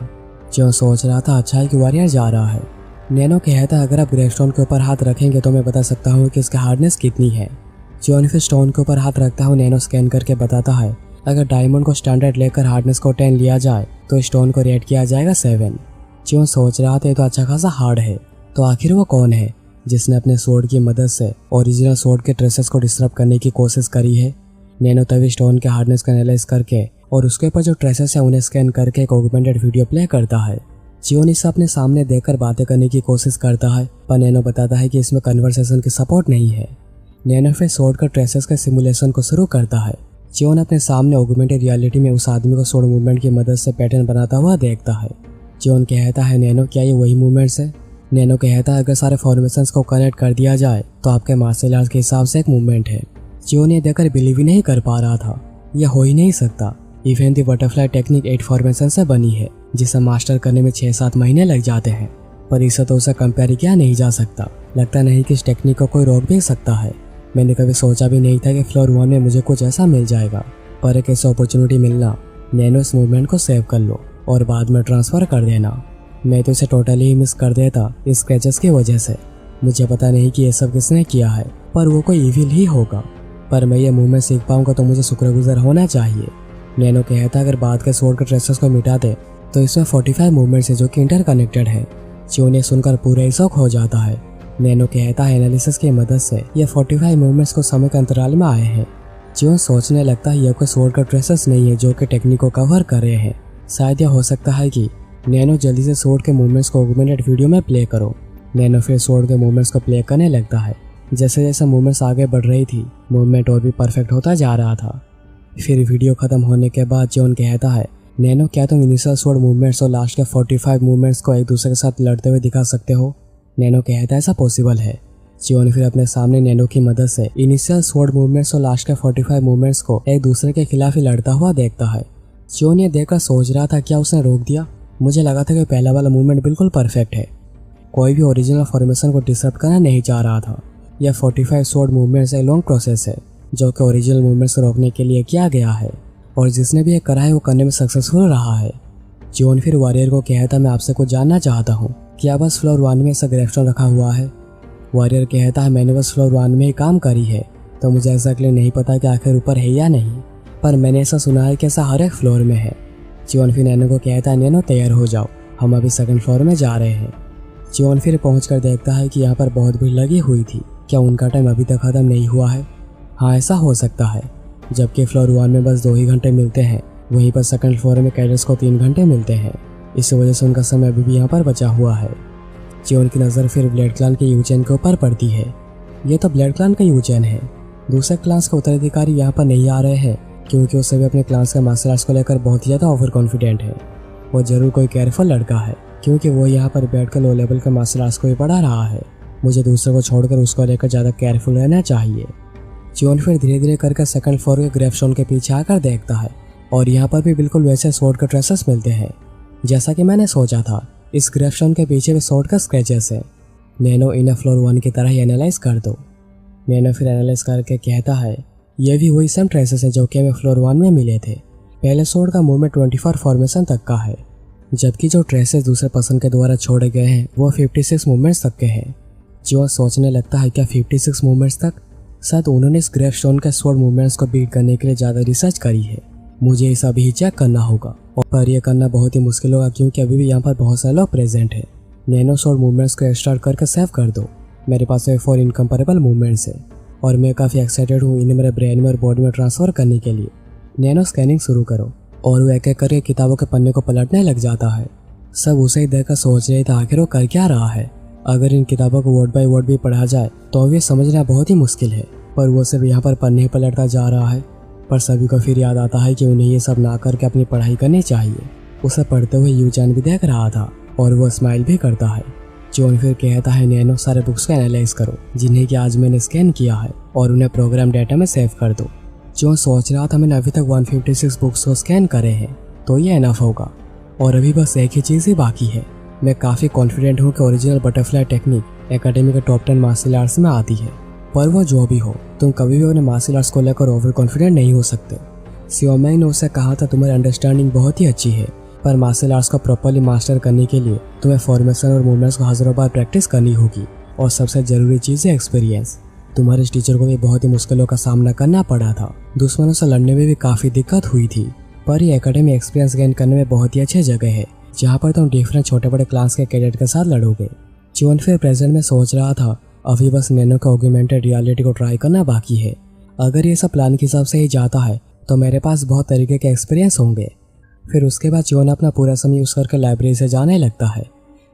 जियोन सोच रहा था अच्छा है कि वॉरियर जा रहा है। नैनो कहता है अगर आप ग्रेवस्टोन के ऊपर हाथ रखेंगे तो मैं बता सकता हूँ कि इसकी हार्डनेस कितनी है। जियोन फिर स्टोन के ऊपर हाथ रखता हूँ, नैनो स्कैन करके बताता है अगर डायमंड को स्टैंडर्ड लेकर हार्डनेस को 10 लिया जाए तो स्टोन को रेट किया जाएगा 7। जियोन सोच रहा था ये तो अच्छा खासा हार्ड है, तो आखिर वो कौन है जिसने अपने स्वॉर्ड की मदद से ओरिजिनल स्वॉर्ड के ट्रेसेस को डिस्टर्ब करने की कोशिश करी है? नैनो तभी स्टोन के हार्डनेस को एनालाइज करके और उसके ऊपर जो ट्रेसेस है उन्हें स्कैन करके एक ऑगमेंटेड वीडियो प्ले करता है। जियोन इसे अपने सामने देखकर बातें करने की कोशिश करता है, पर नैनो बताता है कि इसमें कन्वर्सेशन की सपोर्ट नहीं है। नैनो फिर स्वॉर्ड का ट्रेसेस का सिमुलेशन को शुरू करता है। जियोन अपने सामने ऑगमेंटेड रियलिटी में उस आदमी को स्वॉर्ड मूवमेंट की मदद से पैटर्न बनाता हुआ देखता है। जियोन कहता है नैनो क्या ये वही मूवमेंट्स है? नैनो कहता है अगर सारे फॉर्मेशंस को कनेक्ट कर दिया जाए तो आपके मार्शल आर्ट के हिसाब से एक मूवमेंट है। जियोन ये देखकर बिलीव ही नहीं कर पा रहा था, यह हो ही नहीं सकता। Even the butterfly technique 8 formation से बनी है जिसे मास्टर करने में 6-7 महीने लग जाते हैं, पर इसे तो उसे कंपेयर किया नहीं जा सकता। लगता नहीं कि इस टेक्निक को कोई रोक भी सकता है। मैंने कभी सोचा भी नहीं था कि फ्लोर 1 में मुझे कुछ ऐसा मिल जाएगा, पर एक ऐसी अपॉर्चुनिटी मिलना। नैनो इस मूवमेंट को सेव कर लो और बाद में ट्रांसफर कर देना। मैं तो इसे टोटली ही मिस कर देता इस स्क्रैचेस की वजह से। मुझे पता नहीं कि ये सब किसने किया है, पर वो कोई इविल ही होगा। पर मैं ये मूवमेंट सीख पाऊंगा तो मुझे शुक्रगुजार होना चाहिए। नैनो कहता अगर बाद के स्वॉर्ड के ट्रेसेस को मिटा दे तो इसमें 45 मूवमेंट्स है जो कि इंटरकनेक्टेड है। जियोन ये सुनकर पूरा ही शॉक हो जाता है। नैनो कहता है एनालिसिस की मदद से ये 45 मूवमेंट्स को समय के अंतराल में आए हैं। जियोन सोचने लगता है यह कोई स्वॉर्ड का ट्रेसेस नहीं है जो कि टेक्निक को कवर कर रहे हैं। शायद यह हो सकता है कि नैनो जल्दी से स्वॉर्ड के मूवमेंट्स को ऑगमेंटेड वीडियो में प्ले करो। नैनो फिर स्वॉर्ड के मूवमेंट्स को प्ले करने लगता है। जैसे जैसे मूवमेंट्स आगे बढ़ रही थी मूवमेंट और भी परफेक्ट होता जा रहा था। फिर वीडियो खत्म होने के बाद जियोन कहता है नैनो क्या तुम इनिशियल स्वॉर्ड मूवमेंट्स और लास्ट के 45 मूवमेंट्स को एक दूसरे के साथ लड़ते हुए दिखा सकते हो? नैनो कहता है ऐसा पॉसिबल है। जियोन फिर अपने सामने नैनो की मदद से इनिशियल स्वॉर्ड मूवमेंट्स और लास्ट के 45 मूवमेंट्स को एक दूसरे के खिलाफ ही लड़ता हुआ देखता है। जियोन ये देखकर सोच रहा था क्या उसने रोक दिया? मुझे लगा था कि पहला वाला मूवमेंट बिल्कुल परफेक्ट है, कोई भी ओरिजिनल फॉर्मेशन को डिस्टर्ब करना नहीं चाह रहा था। यह 45 स्वॉर्ड मूवमेंट्स एक लॉन्ग प्रोसेस है जो कि ओरिजिनल मूवमेंट्स को रोकने के लिए किया गया है, और जिसने भी ये करा है वो करने में सक्सेसफुल रहा है। जियोन फिर वॉरियर को कहता मैं आपसे कुछ जानना चाहता हूँ, क्या बस फ्लोर 1 में ऐसा ग्रेवस्टोन रखा हुआ है? वॉरियर कहता है मैंने बस फ्लोर 1 में ही काम करी है, तो मुझे एग्जैक्टली नहीं पता कि आखिर ऊपर है या नहीं, पर मैंने ऐसा सुना है कि ऐसा हर एक फ्लोर में है। जियोन फिर नैनो को कहता है नैनो तैयार हो जाओ, हम अभी 2nd फ्लोर में जा रहे हैं। जियोन फिर पहुंचकर देखता है कि यहाँ पर बहुत भीड़ लगी हुई थी। क्या उनका टाइम अभी तक खत्म नहीं हुआ है? हाँ ऐसा हो सकता है। जबकि फ्लोर 1 में बस 2 ही घंटे मिलते हैं, वहीं पर 2nd फ्लोर में कैडेट्स को 3 घंटे मिलते हैं। इस वजह से उनका समय अभी भी यहाँ पर बचा हुआ है। जियोन की नज़र फिर ब्लेड क्लान के यूचेन के ऊपर पड़ती है। ये तो ब्लेड क्लान का यूचेन है। दूसरे क्लास के उत्तराधिकारी यहाँ पर नहीं आ रहे हैं क्योंकि वो सभी अपने क्लास के मार्शल आर्ट्स को लेकर बहुत ही ज़्यादा ओवर कॉन्फिडेंट है। वो जरूर कोई केयरफुल लड़का है क्योंकि वो यहाँ पर बैठ कर लो लेवल के मार्शल आर्ट्स को भी पढ़ा रहा है। मुझे दूसरों को छोड़कर उसको लेकर ज़्यादा केयरफुल रहना चाहिए। जियोन फिर धीरे धीरे करके सेकंड फ्लोर के ग्रेवस्टोन के पीछे आकर देखता है और यहाँ पर भी बिल्कुल वैसे स्वॉर्ड के ट्रेसेस मिलते हैं जैसा कि मैंने सोचा था। इस ग्रेवस्टोन के पीछे भी स्वॉर्ड का स्क्रैचेस है। नैनो इन्हें फ्लोर 1 की तरह ही एनालाइज कर दो। नैनो फिर एनालाइज करके कहता है ये भी वही सेम ट्रेसेस हैं जो कि हमें फ्लोर 1 में मिले थे। पहले स्वॉर्ड का मूवमेंट 24 फॉर्मेशन तक का है, जबकि जो ट्रेसेस दूसरे पर्सन के द्वारा छोड़े गए हैं वो 56 मूवमेंट्स तक के हैं। जो सोचने लगता है क्या 56 मूवमेंट्स तक? शायद उन्होंने इस ग्रेवस्टोन के स्वॉर्ड मूवमेंट्स को बीट करने के लिए ज़्यादा रिसर्च करी है। मुझे इस अभी ही चेक करना होगा, और पर यह करना बहुत ही मुश्किल होगा क्योंकि अभी भी यहाँ पर बहुत सारे लोग प्रेजेंट हैं। नैनो स्वॉर्ड मूवमेंट्स को एक्सट्रैक्ट करके सेव कर दो। मेरे पास 4 इनकम्पेरेबल मूवमेंट्स है और मैं काफ़ी एक्साइटेड हूँ इन्हें मेरे ब्रेन में और बॉडी में ट्रांसफ़र करने के लिए। नैनो स्कैनिंग शुरू करो, और वो एक एक करके किताबों के पन्ने को पलटने लग जाता है। सब उसे ही देखकर सोच रहे थे आखिर वो कर क्या रहा है। अगर इन किताबों को वर्ड बाय वर्ड भी पढ़ा जाए तो ये समझना बहुत ही मुश्किल है, पर वो सिर्फ यहाँ पर पन्ने पलटता जा रहा है। पर सभी को फिर याद आता है कि उन्हें ये सब ना करके अपनी पढ़ाई करनी चाहिए। उसे पढ़ते हुए यूजान भी देख रहा था और वो स्माइल भी करता है। जोन फिर कहता है नैनो सारे बुक्स को एनालाइज करो जिन्हें कि आज मैंने स्कैन किया है और उन्हें प्रोग्राम डेटा में सेव कर दो। जोन सोच रहा था मैंने अभी तक 156 बुक्स को स्कैन करे हैं तो ये इनफ होगा, और अभी बस एक ही चीज़ ही बाकी है। मैं काफ़ी कॉन्फिडेंट हूँ कि ओरिजिनल बटरफ्लाई टेक्निक एकेडमी के टॉप 10 मार्शल आर्ट्स में आती है। पर वो जो भी हो, तुम कभी भी अपने मार्शल आर्ट्स को लेकर ओवर कॉन्फिडेंट नहीं हो सकते। सियोमैंग ने उससे कहा था तुम्हारी अंडरस्टैंडिंग बहुत ही अच्छी है, पर मार्शल आर्ट्स को प्रॉपर्ली मास्टर करने के लिए तुम्हें फॉर्मेशन और मूवमेंट्स को हज़ारों बार प्रैक्टिस करनी होगी, और सबसे ज़रूरी चीज़ है एक्सपीरियंस। तुम्हारे टीचर को भी बहुत ही मुश्किलों का सामना करना पड़ा था, दुश्मनों से लड़ने में भी काफ़ी दिक्कत हुई थी, पर ये एकेडमी एक्सपीरियंस गेन करने में बहुत ही अच्छी जगह है जहाँ पर तुम डिफरेंट छोटे बड़े क्लास के कैडेट के साथ लड़ोगे। जीवन फिर प्रेजेंट में सोच रहा था अभी बस नैनो का ऑगमेंटेड रियलिटी को ट्राई करना बाकी है। अगर ये सब प्लान के हिसाब से ही जाता है तो मेरे पास बहुत तरीके के एक्सपीरियंस होंगे। फिर उसके बाद जीवन अपना पूरा समय यूज़ करके लाइब्रेरी से जाने लगता है।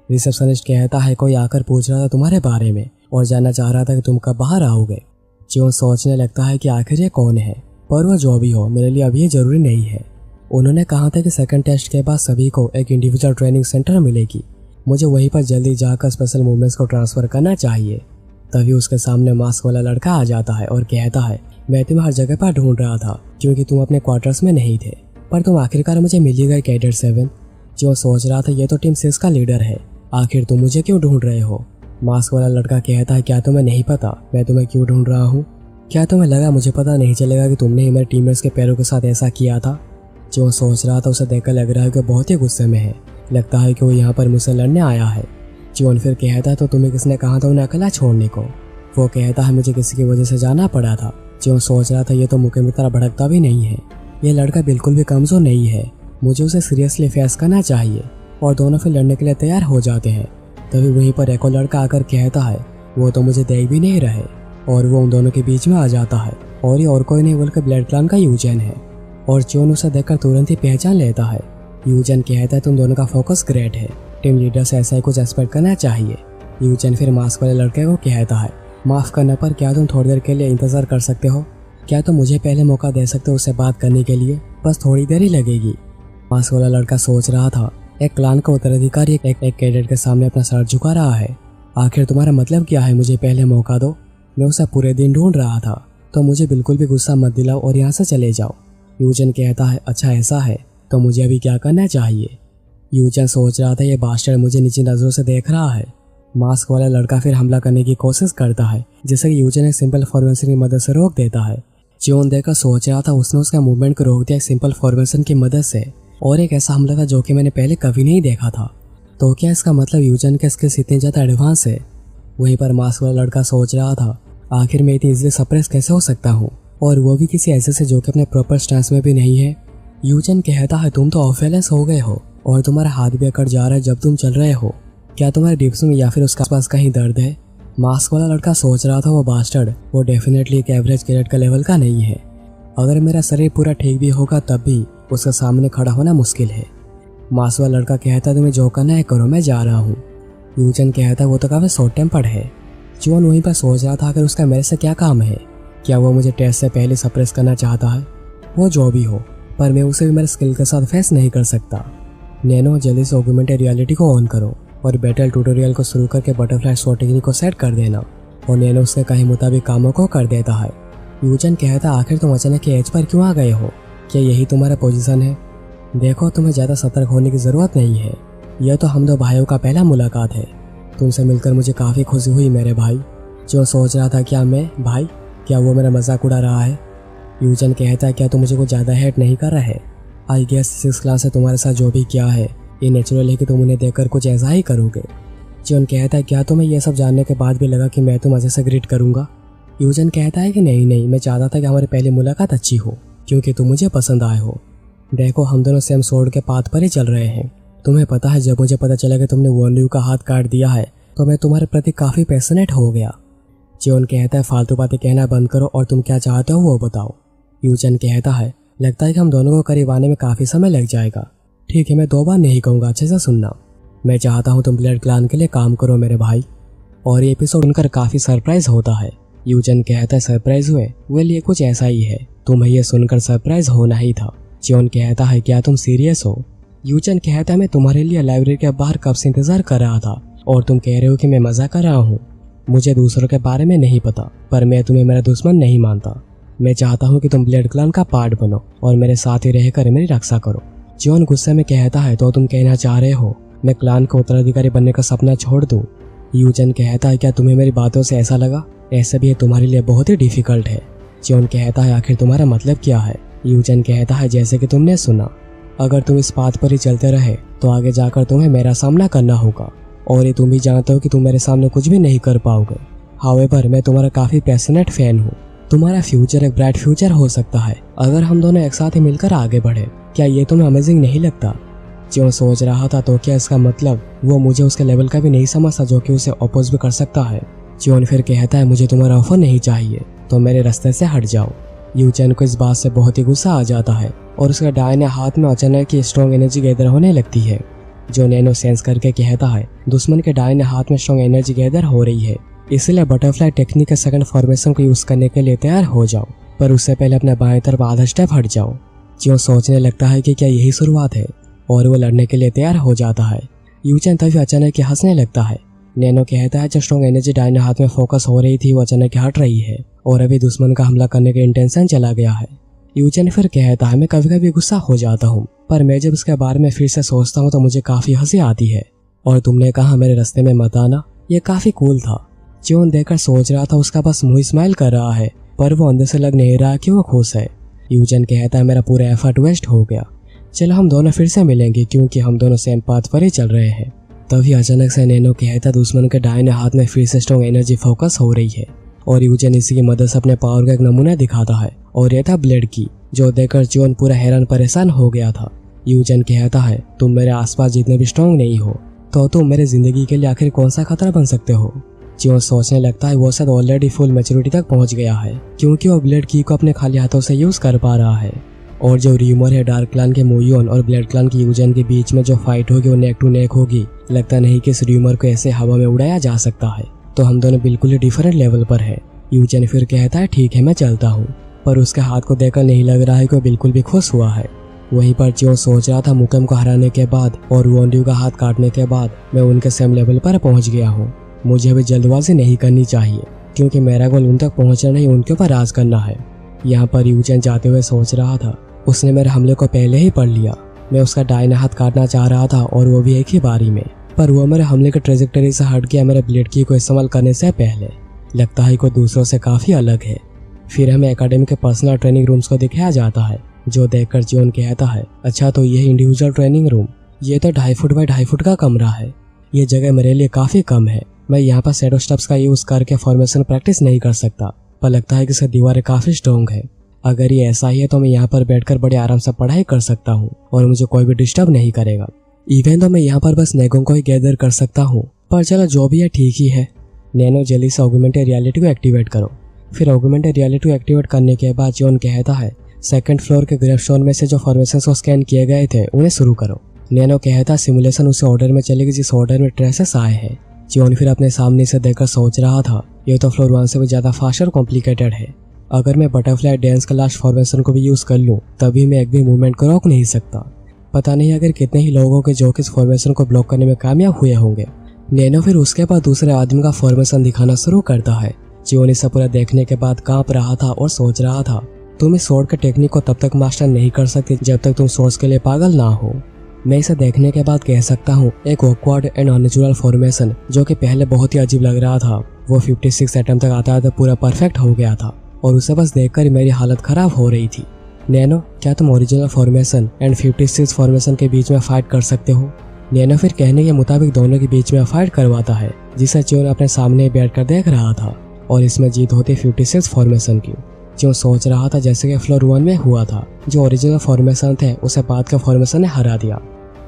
रिसेप्शनिस्ट कहता है कोई आकर पूछ रहा था तुम्हारे बारे में और जानना चाह रहा था कि तुम कब बाहर आओगे। जीवन सोचने लगता है कि आखिर ये कौन है, पर वह जो भी हो मेरे लिए अभी ये ज़रूरी नहीं है। उन्होंने कहा था कि सेकंड टेस्ट के बाद सभी को एक इंडिविजुअल ट्रेनिंग सेंटर मिलेगी, मुझे वहीं पर जल्दी जाकर स्पेशल मूवमेंट्स को ट्रांसफ़र करना चाहिए। तभी उसके सामने मास्क वाला लड़का आ जाता है और कहता है मैं तुम्हें हर जगह पर ढूंढ रहा था क्योंकि तुम अपने क्वार्टर्स में नहीं थे, पर तुम आखिरकार मुझे मिल ही गए कैडेट 7। जो सोच रहा था ये तो टीम 6 का लीडर है, आखिर तुम मुझे क्यों ढूंढ रहे हो। मास्क वाला लड़का कहता है क्या तुम्हें नहीं पता मैं तुम्हें क्यों ढूंढ रहा हूँ? क्या तुम्हें लगा मुझे पता नहीं चलेगा कि तुमने ही मेरे टीममेट्स के पैरों के साथ ऐसा किया था? जो सोच रहा था उसे देखकर लग रहा है कि बहुत ही गुस्से में है, लगता है कि वो यहाँ पर मुझसे लड़ने आया है। जीवन फिर कहता है तो तुम्हें किसने कहा था उन्हें अकेला छोड़ने को? वो कहता है मुझे किसी की वजह से जाना पड़ा था। जीवन सोच रहा था ये तो मुके में तरह भड़कता भी नहीं है, ये लड़का बिल्कुल भी कमज़ोर नहीं है, मुझे उसे सीरियसली फेस करना चाहिए। और दोनों फिर लड़ने के लिए तैयार हो जाते हैं। तभी वहीं पर एक और लड़का आकर कहता है वो तो मुझे देख भी नहीं रहे, और वो उन दोनों के बीच में आ जाता है और ये और कोई नहीं बल्कि ब्लड क्लान का यूजन है। और जोन उसे देखकर तुरंत ही पहचान लेता है। यूजन कहता है तुम दोनों का फोकस ग्रेट है, टीम लीडर से ऐसा ही कुछ एक्सपेक्ट करना चाहिए। यूजन फिर मास्क वाले लड़के को कहता है माफ़ करने पर क्या तुम थोड़ी देर के लिए इंतज़ार कर सकते हो? क्या तुम मुझे पहले मौका दे सकते हो उससे बात करने के लिए? बस थोड़ी देर ही लगेगी। मास्क वाला लड़का सोच रहा था एक क्लान का उत्तराधिकारी एक कैडेट के सामने अपना सर झुका रहा है, आखिर तुम्हारा मतलब क्या है? मुझे पहले मौका दो, मैं उसे पूरे दिन ढूंढ रहा था, तो मुझे बिल्कुल भी गुस्सा मत दिलाओ और यहाँ से चले जाओ। यूजन कहता है अच्छा ऐसा है तो मुझे अभी क्या करना चाहिए? यूजन सोच रहा था ये बास्टर्ड मुझे नीची नज़रों से देख रहा है। मास्क वाला लड़का फिर हमला करने की कोशिश करता है, जिसे कि यूजन एक सिंपल फॉर्मेशन की मदद से रोक देता है। जीवन देखकर सोच रहा था उसने उसका मूवमेंट को रोक दिया एक सिंपल फॉर्मेशन की मदद से, और एक ऐसा हमला था जो कि मैंने पहले कभी नहीं देखा था। तो क्या इसका मतलब यूजन के स्किल्स इतने ज़्यादा एडवांस है? वहीं पर मास्क वाला लड़का सोच रहा था आखिर मैं इतनी इजीली सप्रेस कैसे हो सकता हूँ, और वो भी किसी ऐसे से जो कि अपने प्रॉपर स्टांस में भी नहीं है। यूजन कहता है तुम तो ऑफ बैलेंस हो गए हो और तुम्हारा हाथ भी अकड़ जा रहा है जब तुम चल रहे हो, क्या तुम्हारे डिप्स में या फिर उसके आसपास कहीं दर्द है? मास्क वाला लड़का सोच रहा था वो बास्टर्ड वो डेफिनेटली एक एवरेज कैडेट का लेवल का नहीं है, अगर मेरा शरीर पूरा ठीक भी होगा तब भी उसके सामने खड़ा होना मुश्किल है। मास्क वाला लड़का कहता है तुम्हें जो करना है करो, मैं जा रहा हूँ। यूजन कहता है वो तो काफ़ी शॉर्ट टेम्पर्ड है। जीवन वहीं पर सोच रहा था अगर उसका मेरे से क्या काम है, क्या वो मुझे टेस्ट से पहले सप्रेस करना चाहता है? वो जो भी हो, पर मैं उसे भी मेरे स्किल के साथ फेस नहीं कर सकता। नैनो जल्दी से ऑगमेंटेड रियलिटी को ऑन करो। और बैटल ट्यूटोरियल को शुरू करके बटरफ्लाई शॉट टेक्निक को सेट कर देना। और नैनो उसके कहे मुताबिक कामों को कर देता है। यूजन कहता आखिर तुम अचानक एज पर क्यों आ गए हो, क्या यही तुम्हारा पोजीशन है? देखो तुम्हें ज़्यादा सतर्क होने की ज़रूरत नहीं है, यह तो हम दो भाइयों का पहला मुलाकात है। तुमसे मिलकर मुझे काफ़ी खुशी हुई मेरे भाई। जो सोच रहा था क्या मैं भाई, क्या वो मेरा मजाक उड़ा रहा है? यूजन कहता क्या तुम मुझे कुछ ज़्यादा हेट नहीं कर रहे? आई गेस 6th क्लास से तुम्हारे साथ जो भी किया है ये नेचुरल है कि तुम उन्हें देखकर कुछ ऐसा ही करोगे। जियोन कहता है क्या तुम्हें यह सब जानने के बाद भी लगा कि मैं तुम अच्छे से ग्रीट करूँगा? यूजन कहता है कि नहीं, मैं चाहता था कि हमारी पहली मुलाकात अच्छी हो क्योंकि तुम मुझे पसंद आए हो। देखो हम दोनों सेम सोर्ड के पाथ पर ही चल रहे हैं। तुम्हें पता है जब मुझे पता चला कि तुमने वॉन्ड्यू का हाथ काट दिया है तो मैं तुम्हारे प्रति काफ़ी पैशनेट हो गया। जियोन कहता है फालतू बातें कहना बंद करो और तुम क्या चाहते हो वो बताओ। यूजन कहता है लगता है कि हम दोनों को करीब आने में काफ़ी समय लग जाएगा। ठीक है मैं 2 बार नहीं कहूँगा, अच्छे से सुनना। मैं चाहता हूँ तुम ब्लड क्लान के लिए काम करो मेरे भाई। और ये एपिसोड सुनकर काफ़ी सरप्राइज होता है। यूजन कहता है सरप्राइज हुए? वेल ये कुछ ऐसा ही है, तुम्हें यह सुनकर सरप्राइज होना ही था। जियोन कहता है क्या तुम सीरियस हो? यूजन कहता है मैं तुम्हारे लिए लाइब्रेरी के बाहर कब से इंतजार कर रहा था और तुम कह रहे हो कि मैं मजा कर रहा हूँ। मुझे दूसरों के बारे में नहीं पता पर मैं तुम्हें मेरा दुश्मन नहीं मानता। मैं चाहता हूँ कि तुम ब्लड क्लान का पार्ट बनो और मेरे साथ ही रहकर मेरी रक्षा करो। जियोन गुस्से में कहता है तो तुम कहना चाह रहे हो मैं क्लान का उत्तराधिकारी बनने का सपना छोड़ दूं? यूजन कहता है क्या तुम्हें मेरी बातों से ऐसा लगा? ऐसा भी ये तुम्हारे लिए बहुत ही डिफिकल्ट है। जियोन कहता है आखिर तुम्हारा मतलब क्या है? यूजन कहता है जैसे कि तुमने सुना, अगर तुम इस बात पर ही चलते रहे तो आगे जाकर तुम्हें मेरा सामना करना होगा और ये तुम भी जानते हो कि तुम मेरे सामने कुछ भी नहीं कर पाओगे। हाउएवर मैं तुम्हारा काफ़ी पैशनेट फैन हूँ। तुम्हारा फ्यूचर एक ब्राइट फ्यूचर हो सकता है अगर हम दोनों एक साथ ही मिलकर आगे बढ़े। क्या ये तुम्हें अमेजिंग नहीं लगता? जियोन सोच रहा था तो क्या इसका मतलब वो मुझे उसके लेवल का भी नहीं समझता जो कि उसे अपोज भी कर सकता है। जियोन फिर कहता है मुझे तुम्हारा ऑफर नहीं चाहिए तो मेरे रास्ते से हट जाओ। यूजन को इस बात से बहुत ही गुस्सा आ जाता है और उसके दाहिने हाथ में अचानक की स्ट्रॉन्ग एनर्जी गैदर होने लगती है। जो नैनो सेंस करके कहता है दुश्मन के दाहिने हाथ में स्ट्रॉन्ग एनर्जी गैदर हो रही है, इसलिए बटरफ्लाई टेक्निक के सेकंड फॉर्मेशन को यूज करने के लिए तैयार हो जाओ, पर उससे पहले अपने बाएं तरफ आधा स्टेप हट जाओ। जियोन सोचने लगता है कि क्या यही शुरुआत है और वो लड़ने के लिए तैयार हो जाता है। यूजन तभी अचानक हंसने लगता है। नैनो कहता है जो स्ट्रॉन्ग एनर्जी दाहिने हाथ में फोकस हो रही थी वो अचानक हट रही है और अभी दुश्मन का हमला करने के इंटेंशन चला गया है। यूजन फिर कहता है मैं कभी कभी गुस्सा हो जाता हूँ पर मैं जब इसके बारे में फिर से सोचता हूँ तो मुझे काफी हंसी आती है। और तुमने कहा मेरे रास्ते में मत आना, ये काफी कूल था। जियोन देखकर सोच रहा था उसका बस मुंह स्माइल कर रहा है पर वो अंदर से लग नहीं रहा कि वो खुश है। यूजन कहता है मेरा पूरा एफर्ट वेस्ट हो गया, चलो हम दोनों फिर से मिलेंगे क्योंकि हम दोनों सेम पाथ पर ही चल रहे हैं। तभी अचानक से नैनो कहता दुश्मन के दाहिने हाथ में फिर से स्ट्रॉन्ग एनर्जी फोकस हो रही है और यूजन इसी की मदद से अपने पावर का एक नमूना दिखाता है और यह था ब्लेड की, जो देखकर जियोन पूरा हैरान परेशान हो गया था। यूजन कहता है तुम मेरे आसपास जितने भी स्ट्रॉन्ग नहीं हो तो तुम मेरे जिंदगी के लिए आखिर कौन सा खतरा बन सकते हो। जियोन सोचने लगता है वो शायद ऑलरेडी फुल मैच्योरिटी तक पहुंच गया है क्योंकि वो ब्लेड की को अपने खाली हाथों से यूज कर पा रहा है। और जो र्यूमर है डार्क क्लान के मोयोन और ब्लड क्लान की यूजन के बीच में जो फाइट होगी वो नेक टू नेक होगी, लगता नहीं कि इस र्यूमर को ऐसे हवा में उड़ाया जा सकता है। तो हम दोनों बिल्कुल ही डिफरेंट लेवल पर है। यूजन फिर कहता है ठीक है मैं चलता हूँ, पर उसके हाथ को देखकर नहीं लग रहा है कि वो बिल्कुल भी खुश हुआ है। वहीं पर जियोन सोच रहा था मुकेम को हराने के बाद और वॉन्ड्यू का हाथ काटने के बाद मैं उनके सेम लेवल पर पहुंच गया हूँ। मुझे अभी जल्दबाजी नहीं करनी चाहिए क्योंकि मेरा गोल उन तक पहुंचना नहीं उनके ऊपर राज करना है। यहाँ पर यूजन जाते हुए सोच रहा था उसने मेरे हमले को पहले ही पढ़ लिया। मैं उसका दाहिना हाथ काटना चाह रहा था और वो भी एक ही बारी में, पर वो मेरे हमले की ट्रेजेक्टरी से हट गया मेरे ब्लेड की को इस्तेमाल करने से पहले। लगता है कोई दूसरों से काफ़ी अलग है। फिर हमें एकेडमी के पर्सनल ट्रेनिंग रूम्स को दिखाया जाता है, जो देखकर जियोन कहता है अच्छा तो ये इंडिविजुअल ट्रेनिंग रूम, ये तो 2.5 फुट बाय 2.5 फुट का कमरा है। ये जगह मेरे लिए काफ़ी कम है, मैं यहाँ पर शैडो स्टेप्स का यूज़ करके फॉर्मेशन प्रैक्टिस नहीं कर सकता, पर लगता है कि इसकी दीवारें काफ़ी स्ट्रॉन्ग है। अगर ये ऐसा ही है तो मैं यहाँ पर बैठकर बड़े आराम से पढ़ाई कर सकता हूँ और मुझे कोई भी डिस्टर्ब नहीं करेगा। इवन तो मैं यहाँ पर बस नेगों को ही गैदर कर सकता हूँ, पर चलो जो भी है ठीक ही है। नैनो जल्दी से ऑगमेंटेड रियलिटी को एक्टिवेट करो। फिर ऑगमेंटेड रियलिटी को एक्टिवेट करने के बाद जियोन कहता है सेकंड फ्लोर के ग्रेवस्टोन में से जो फॉर्मेशन को स्कैन किए गए थे उन्हें शुरू करो। नैनो कहता सिमुलेशन उसी ऑर्डर में चलेगी जिस ऑर्डर में ट्रेसेस आए हैं। जियोन फिर अपने सामने से देखकर सोच रहा था ये तो फ्लोर 1 से भी ज़्यादा फास्ट और कॉम्प्लिकेटेड है। अगर मैं बटरफ्लाई डांस का लास्ट फॉर्मेशन को भी यूज़ कर लूँ तभी मैं एक भी मूवमेंट को रोक नहीं सकता, पता नहीं अगर कितने ही लोगों के जो कि इस फॉर्मेशन को ब्लॉक करने में कामयाब हुए होंगे। नैनो फिर उसके बाद दूसरे आदमी का फॉर्मेशन दिखाना शुरू करता है। जियोन इसे पूरा देखने के बाद कांप रहा था और सोच रहा था, तुम इस स्वॉर्ड के टेक्निक को तब तक मास्टर नहीं कर सकते जब तक तुम सोर्स के लिए पागल ना हो। मैं इसे देखने के बाद कह सकता हूँ एक ऑकवर्ड एंड अननेचुरल फॉर्मेशन जो कि पहले बहुत ही अजीब लग रहा था, वो 56 अटेम्प्ट तक आता था पूरा परफेक्ट हो गया था और उसे बस देखकर मेरी हालत खराब हो रही थी। नैनो, क्या तुम ओरिजिनल फॉर्मेशन एंड 56 फॉर्मेशन के बीच में फाइट कर सकते हो? नैनो फिर कहने के मुताबिक दोनों के बीच में फाइट करवाता है, जिसे जियोन अपने सामने बैठकर देख रहा था और इसमें जीत होती 56 फॉर्मेशन की। जो सोच रहा था जैसे कि फ्लोर 1 में हुआ था, जो ओरिजिनल फॉर्मेशन थे उसे बाद के फॉर्मेशन ने हरा दिया।